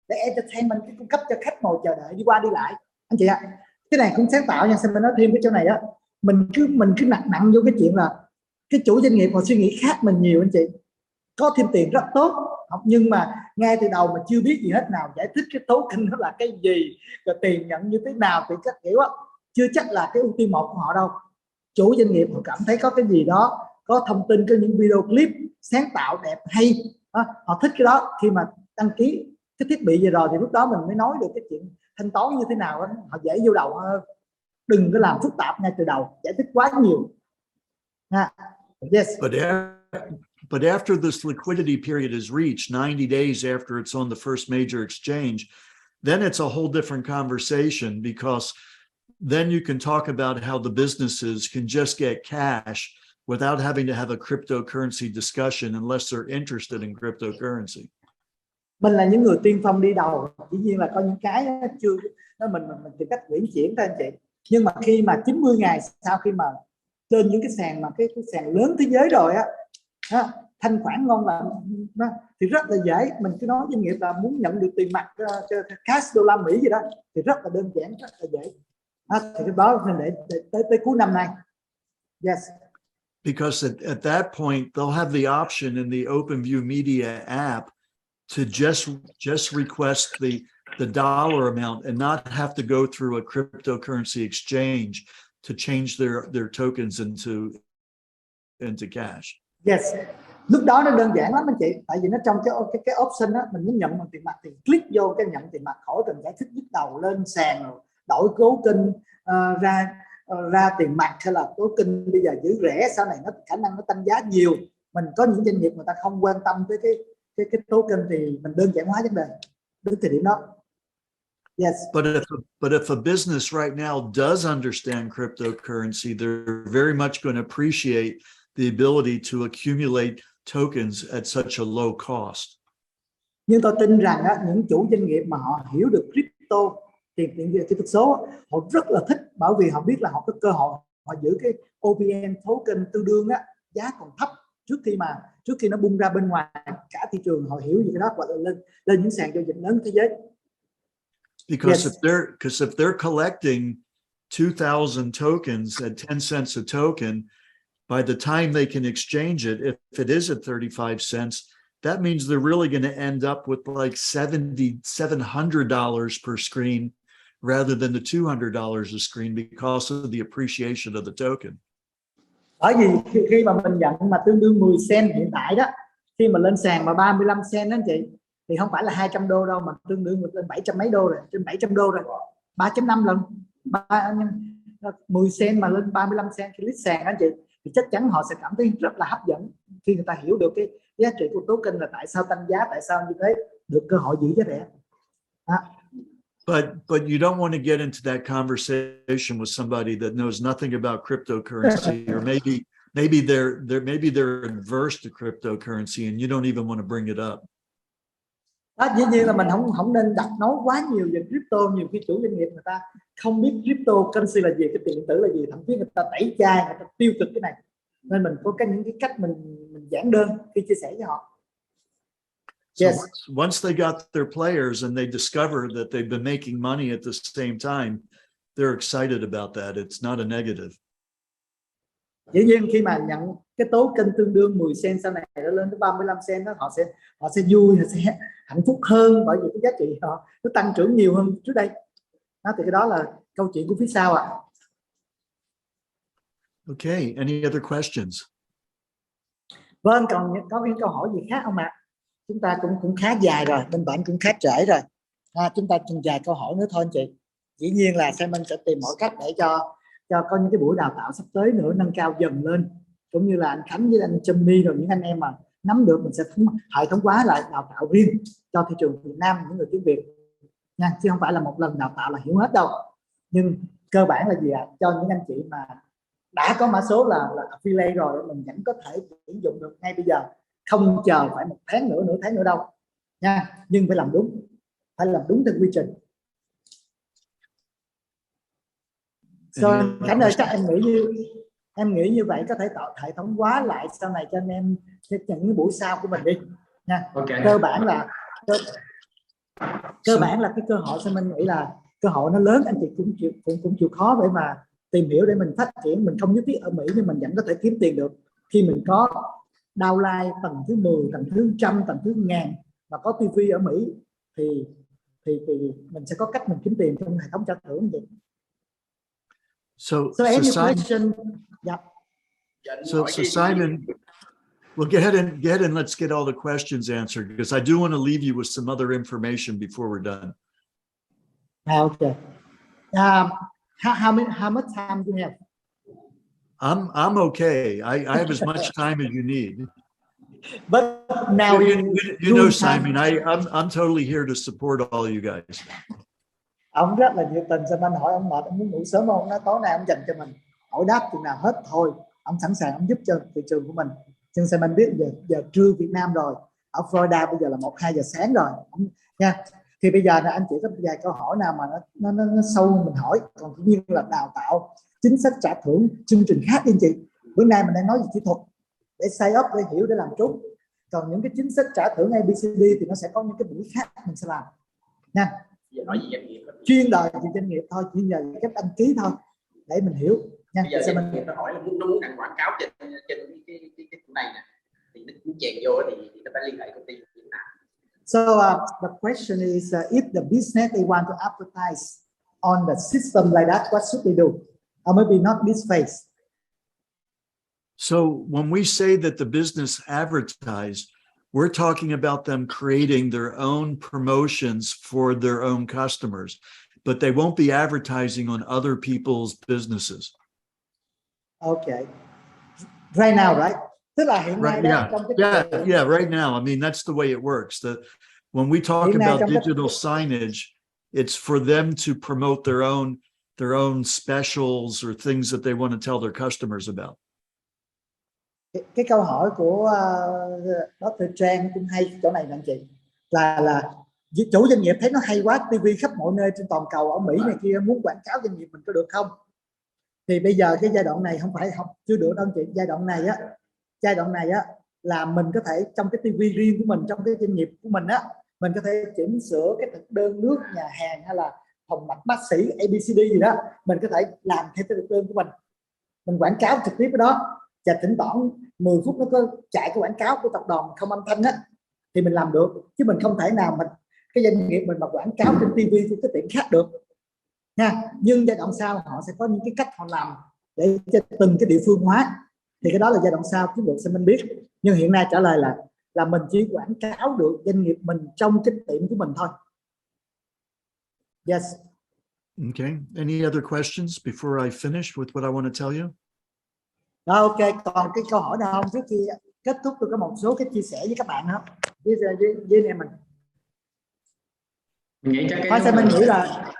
để entertainment, cái cung cấp cho khách ngồi chờ đợi đi qua đi lại. Anh chị ạ, cái này cũng sáng tạo nha. Xem mình nói thêm cái chỗ này á, mình cứ nặng vô cái chuyện là cái chủ doanh nghiệp họ suy nghĩ khác mình nhiều anh chị. Có thêm tiền rất tốt, nhưng mà ngay từ đầu mà chưa biết gì hết, nào giải thích cái token nó là cái gì, rồi tiền nhận như thế nào, thì các kiểu á, chưa chắc là cái ưu tiên một của họ đâu. Chủ doanh nghiệp họ cảm thấy có cái gì đó, có thông tin, có những video clip sáng tạo đẹp hay, họ thích cái đó. Khi mà đăng ký cái thiết bị gì rồi thì lúc đó mình mới nói được cái chuyện thanh toán như thế nào đó, họ dễ vô đầu hơn. Đừng có làm phức tạp ngay từ đầu, giải thích quá nhiều. Yes. But after this liquidity period is reached, 90 days after it's on the first major exchange, then it's a whole different conversation, because then you can talk about how the businesses can just get cash without having to have a cryptocurrency discussion unless they're interested in cryptocurrency. Mình là những người tiên phong đi đầu, dĩ nhiên là có những cái chưa mình tìm cách chuyển chuyển thôi anh chị. Nhưng mà khi mà 90 ngày sau khi mà trên những cái sàn mà cái sàn lớn thế giới rồi á, thanh khoản ngon là thì rất là dễ. Mình cứ nói doanh nghiệp là muốn nhận được tiền mặt cho cash đô la Mỹ gì đó thì rất là đơn giản, rất là dễ. Thì cái đó mình để tới cuối năm nay. Yes. Because at that point they'll have the option in the OpenView Media app to just request the dollar amount and not have to go through a cryptocurrency exchange to change their tokens into cash. Yes. Lúc đó nó đơn giản lắm anh chị, tại vì nó trong cái option đó, mình muốn nhận bằng tiền mặt thì click vô cái nhận tiền mặt, khỏi cần giải thích nhức đầu lên sàn rồi đổi token ra tiền mặt hay là token bây giờ giữ rẻ, sau này nó khả năng nó tăng giá nhiều. Mình có những doanh nghiệp người ta không quan tâm tới cái token thì mình đơn giản hóa vấn đề đến thời điểm đó. Yes. But if a business right now does understand cryptocurrency, they're very much going to appreciate the ability to accumulate tokens at such a low cost. Nhưng tôi tin rằng những chủ doanh nghiệp mà họ hiểu được crypto, tiền kỹ thuật số, họ rất là thích, bởi vì họ biết là họ có cơ hội họ giữ cái OBN token tương đương giá còn thấp trước khi nó bung ra bên ngoài cả thị trường. Họ hiểu gì cái đó và lên những sàn giao dịch lớn thế giới. Because if they're collecting 2,000 tokens at 10 cents a token, by the time they can exchange it, if it is at 35 cents, that means they're really going to end up with like $700 per screen rather than the $200 a screen because of the appreciation of the token. Bởi vì khi mà mình nhận mà tương đương 10 cent hiện tại đó, khi mà lên sàn mà 35 cent đó anh chị, thì không phải là 200 đô đâu, mà tương đương lên 700 mấy đô rồi, trên 700 đô rồi. 3.5 lần 10 cent mà lên 35 cent khi list sàn anh chị, thì chắc chắn họ sẽ cảm thấy rất là hấp dẫn khi người ta hiểu được cái giá trị của token là tại sao tăng giá, tại sao như thế, được cơ hội giữ giá rẻ. But you don't want to get into that conversation with somebody that knows nothing about cryptocurrency, or maybe they're adverse to cryptocurrency and you don't even want to bring it up. Đó, dĩ nhiên là mình không nên đặt nói quá nhiều về crypto. Nhiều khi chủ doanh nghiệp người ta không biết cryptocurrency là gì, cái tiền điện tử là gì, thậm chí người ta tẩy chay, người ta tiêu cực cái này, nên mình có những cái cách mình giản đơn khi chia sẻ với họ. So once they got their players and they discover that they've been making money at the same time, they're excited about that. It's not a negative. Dĩ nhiên khi mà nhận cái token tương đương 10 cent sau này nó lên tới 35 cent đó, họ sẽ vui, họ sẽ hạnh phúc hơn, bởi vì cái giá trị họ nó tăng trưởng nhiều hơn trước đây. Đó, thì cái đó là câu chuyện của phía sau ạ. Okay, any other questions? Vâng, còn có những câu hỏi gì khác không ạ? Chúng ta cũng khá dài rồi, bên bạn cũng khá trễ rồi. Chúng ta chừng vài câu hỏi nữa thôi anh chị. Dĩ nhiên là Simon sẽ tìm mọi cách để cho có những cái buổi đào tạo sắp tới nữa nâng cao dần lên, cũng như là anh Khánh với anh Chummy rồi những anh em mà nắm được, mình sẽ hệ thống hóa lại đào tạo riêng cho thị trường Việt Nam, những người tiếng Việt nha, chứ không phải là một lần đào tạo là hiểu hết đâu. Nhưng cơ bản là gì ạ? Cho những anh chị mà đã có mã số là affiliate rồi, mình vẫn có thể sử dụng được ngay bây giờ, không chờ phải một tháng nữa, nửa tháng nữa đâu nha. Nhưng phải làm đúng theo quy trình. Khánh ơi, chắc em nghĩ như vậy có thể tạo hệ thống hóa lại sau này cho anh em những buổi sau của mình đi nha. Okay. Cơ bản là cái cơ hội, sao mình nghĩ là cơ hội nó lớn, anh chị cũng chịu khó để mà tìm hiểu để mình phát triển. Mình không nhất thiết ở Mỹ nhưng mình vẫn có thể kiếm tiền được khi mình có downline tầng thứ 10, tầng thứ 100, tầng thứ 1000 mà có TV ở Mỹ thì mình sẽ có cách mình kiếm tiền trong hệ thống trả thưởng vậy. So any question? Yeah. So Simon, well, go ahead and let's get all the questions answered, because I do want to leave you with some other information before we're done. Okay. How much time do you have? I'm okay. I have as much time as you need. But now you know, Simon, I'm totally here to support all you guys. Ông rất là nhiệt tình. Simon hỏi ông mệt, ông muốn ngủ sớm không? Nói tối nay ông dành cho mình, hỏi đáp chừng nào hết thôi. Ông sẵn sàng, ông giúp cho thị trường của mình. Nhưng Simon biết giờ trưa Việt Nam rồi, ở Florida bây giờ là 1-2 giờ sáng rồi nha. Thì bây giờ là anh chỉ có vài câu hỏi nào mà nó sâu mình hỏi, còn tự nhiên là đào tạo chính sách trả thưởng chương trình khác anh chị. Bữa nay mình đang nói về kỹ thuật để sign up, để hiểu, để làm trúng. Còn những cái chính sách trả thưởng ABCD thì nó sẽ có những cái buổi khác mình sẽ làm nha. Nói về doanh nghiệp, chuyên đời về doanh nghiệp thôi, chuyên nhờ cách đăng ký thôi để mình hiểu nha. Bây giờ doanh nghiệp nó hỏi là nó muốn đăng quảng cáo trên cái chỗ này nè, thì nó cũng chèn vô thì nó phải liên hệ công ty Việt Nam. So the question is, if the business they want to advertise on the system like that, what should they do? Or maybe not this phase. So when we say that the business advertise, we're talking about them creating their own promotions for their own customers, but they won't be advertising on other people's businesses. Okay. Right now, right? Tức là hiện nay Yeah, right now. I mean, that's the way it works. When we talk about digital signage, it's for them to promote their own specials or things that they want to tell their customers about. Cái câu hỏi của Dr. Trang cũng hay chỗ này nè anh chị, là chủ doanh nghiệp thấy nó hay quá, TV khắp mọi nơi trên toàn cầu, ở Mỹ này kia, muốn quảng cáo doanh nghiệp mình có được không? Thì bây giờ cái giai đoạn này không phải chưa được đâu anh chị. Giai đoạn này á là mình có thể trong cái TV riêng của mình, trong cái doanh nghiệp của mình á, mình có thể chỉnh sửa cái thực đơn nước nhà hàng hay là phòng mạch bác sĩ ABCD gì đó, mình có thể làm theo cái thực đơn của mình quảng cáo trực tiếp cái đó. Và thỉnh thoảng 10 phút nó có chạy cái quảng cáo của tập đoàn không âm thanh á, thì mình làm được, chứ mình không thể nào mình cái doanh nghiệp mình mà quảng cáo trên TV của cái tiệm khác được nha. Nhưng giai đoạn sau họ sẽ có những cái cách họ làm để cho từng cái địa phương hóa, thì cái đó là giai đoạn sau chiến lược sẽ mình biết. Nhưng hiện nay trả lời là mình chỉ quảng cáo được doanh nghiệp mình trong cái tiệm của mình thôi. Yes. Okay. Any other questions before I finish with what I want to tell you? Rồi, ok, còn cái câu hỏi nào không trước khi kết thúc? Tôi có một số cái chia sẻ với các bạn nữa, với anh em mình. Mình nghĩ chắc Thôi cái mình nghĩ là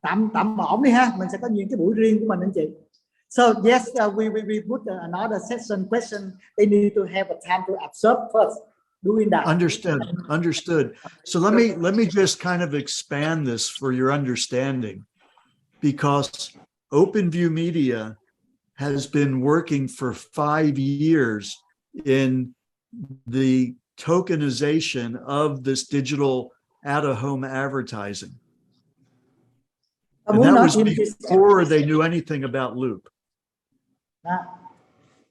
tạm ổn đi ha, mình sẽ có những cái buổi riêng của mình anh chị. So yes, we put another session question. They need to have a time to absorb first. Doing that. Understood. So let me just kind of expand this for your understanding, because OpenView Media has been working for 5 years in the tokenization of this digital out-of-home advertising. And that was before they knew anything about Loop. Đó.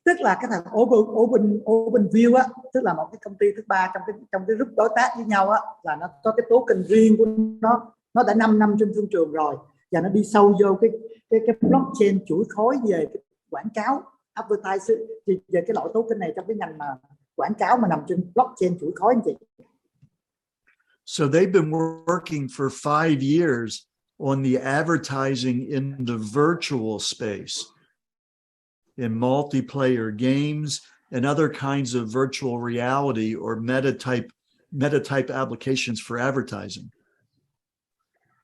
Tức là cái thằng OpenView á, tức là một cái công ty thứ ba trong cái group đối tác với nhau á, là nó có cái token riêng của nó đã 5 năm trên thương trường rồi, và nó đi sâu vô cái blockchain chuỗi khối về cái quảng cáo advertising, về cái loại token này trong cái ngành mà quảng cáo mà nằm trên blockchain chuỗi khối anh chị. So they've been working for 5 years on the advertising in the virtual space, in multiplayer games and other kinds of virtual reality or meta type applications for advertising.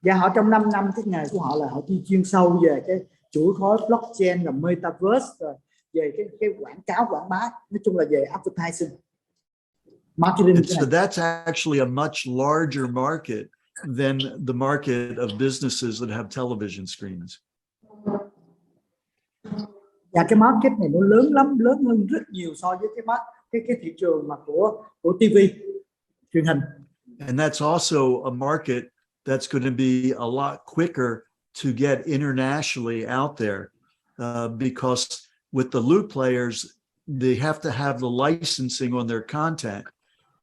Và họ trong 5 năm cái nghề của họ là họ chuyên sâu về cái chuỗi khối blockchain và metaverse, rồi về cái quảng cáo quảng bá, nói chung là về advertising, marketing. So that's actually a much larger market than the market of businesses that have television screens. Và cái market này nó lớn lắm, lớn hơn rất nhiều so với cái thị trường mà của TV truyền hình. And that's also a market that's going to be a lot quicker to get internationally out there, because with the Loop players, they have to have the licensing on their content,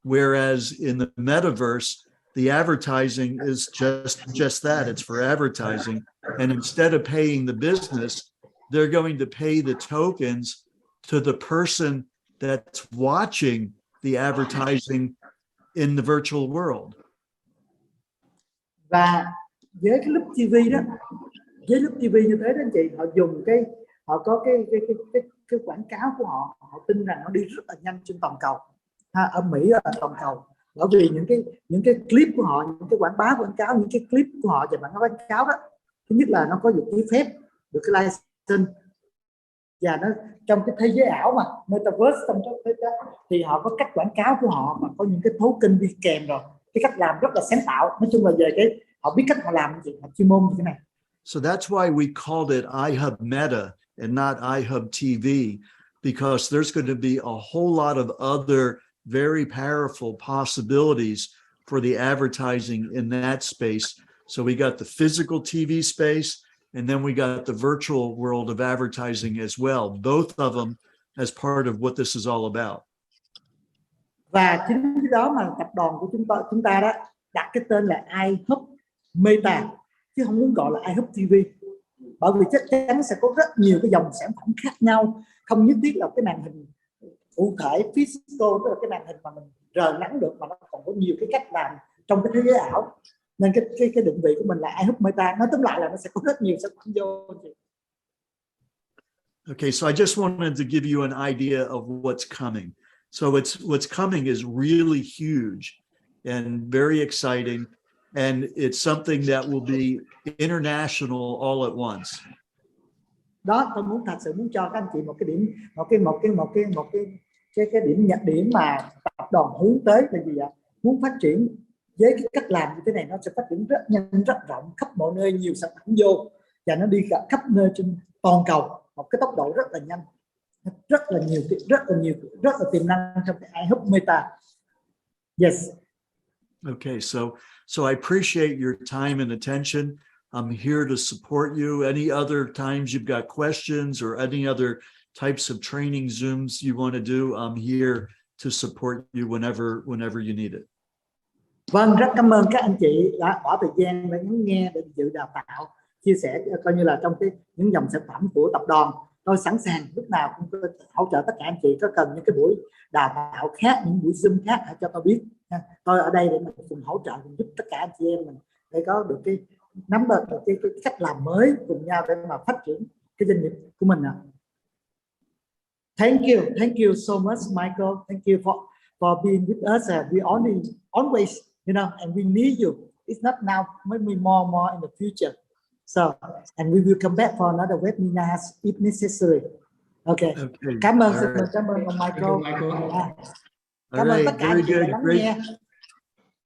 whereas in the metaverse, the advertising is just that, it's for advertising. And instead of paying the business, they're going to pay the tokens to the person that's watching the advertising in the virtual world. Và với cái Loop TV đó, với Loop TV như thế đó anh chị, họ có cái quảng cáo của họ tin rằng nó đi rất là nhanh trên toàn cầu, ở Mỹ, ở toàn cầu, bởi vì những cái clip của họ, những cái quảng bá quảng cáo, những cái clip của họ về quảng cáo đó, thứ nhất là nó có được giấy phép, được cái license, và nó trong cái thế giới ảo mà metaverse, trong thế giới thì họ có cách quảng cáo của họ và có những cái token đi kèm rồi, cái cách làm rất là sáng tạo. Nói chung là về cái họ biết cách họ làm gì, họ chuyên môn như thế này. So that's why we called it iHub Meta and not iHub TV, because there's going to be a whole lot of other very powerful possibilities for the advertising in that space. So we got the physical TV space, and then we got the virtual world of advertising as well, both of them as part of what this is all about. Và chính cái đó mà tập đoàn của chúng ta đó đặt cái tên là iHub Meta, chứ không muốn gọi là iHub TV, bởi vì chắc chắn sẽ có rất nhiều cái dòng sản phẩm khác nhau, không nhất thiết là cái màn hình cụ thể physical, tức là cái màn hình mà mình rờ nắn được, mà nó còn có nhiều cái cách làm trong cái thế giới ảo. Nên cái định vị của mình là iHub Meta, nói tóm lại là nó sẽ có rất nhiều sản phẩm vô. Okay, so I just wanted to give you an idea of what's coming. So what's coming is really huge and very exciting, and it's something that will be international all at once. Đó, tôi thật sự muốn cho các anh chị một cái điểm, cái điểm mà tập đoàn hướng tới là gì ạ? Muốn phát triển với cái cách làm như thế này, nó sẽ phát triển rất nhanh, rất rộng, khắp mọi nơi, nhiều sản phẩm vô, và nó đi khắp nơi trên toàn cầu một cái tốc độ rất là nhanh, rất là tiềm năng trong cái iHub Meta. Yes. Okay, so I appreciate your time and attention. I'm here to support you. Any other times you've got questions or any other types of training Zooms you want to do, I'm here to support you whenever you need it. Vâng, rất cảm ơn các anh chị đã bỏ thời gian để lắng nghe, để dự đào tạo, chia sẻ coi như là trong những dòng sản phẩm của tập đoàn. Tôi sẵn sàng lúc nào cũng hỗ trợ tất cả anh chị, có cần những cái buổi đào tạo khác, những buổi Zoom khác hãy cho tôi biết. Tôi ở đây để mình cùng hỗ trợ, cùng giúp tất cả anh chị em mình để có được nắm được một cái cách làm mới cùng nhau để mà phát triển cái doanh nghiệp của mình ạ. Thank you so much, Michael. Thank you for being with us. We always, you know, and we need you. It's not now, maybe more in the future. So, and we will come back for another webinars if necessary. Okay. Okay. Cảm ơn All right. ông Michael. Michael. Cảm ơn tất cả anh chị đã lắng nghe.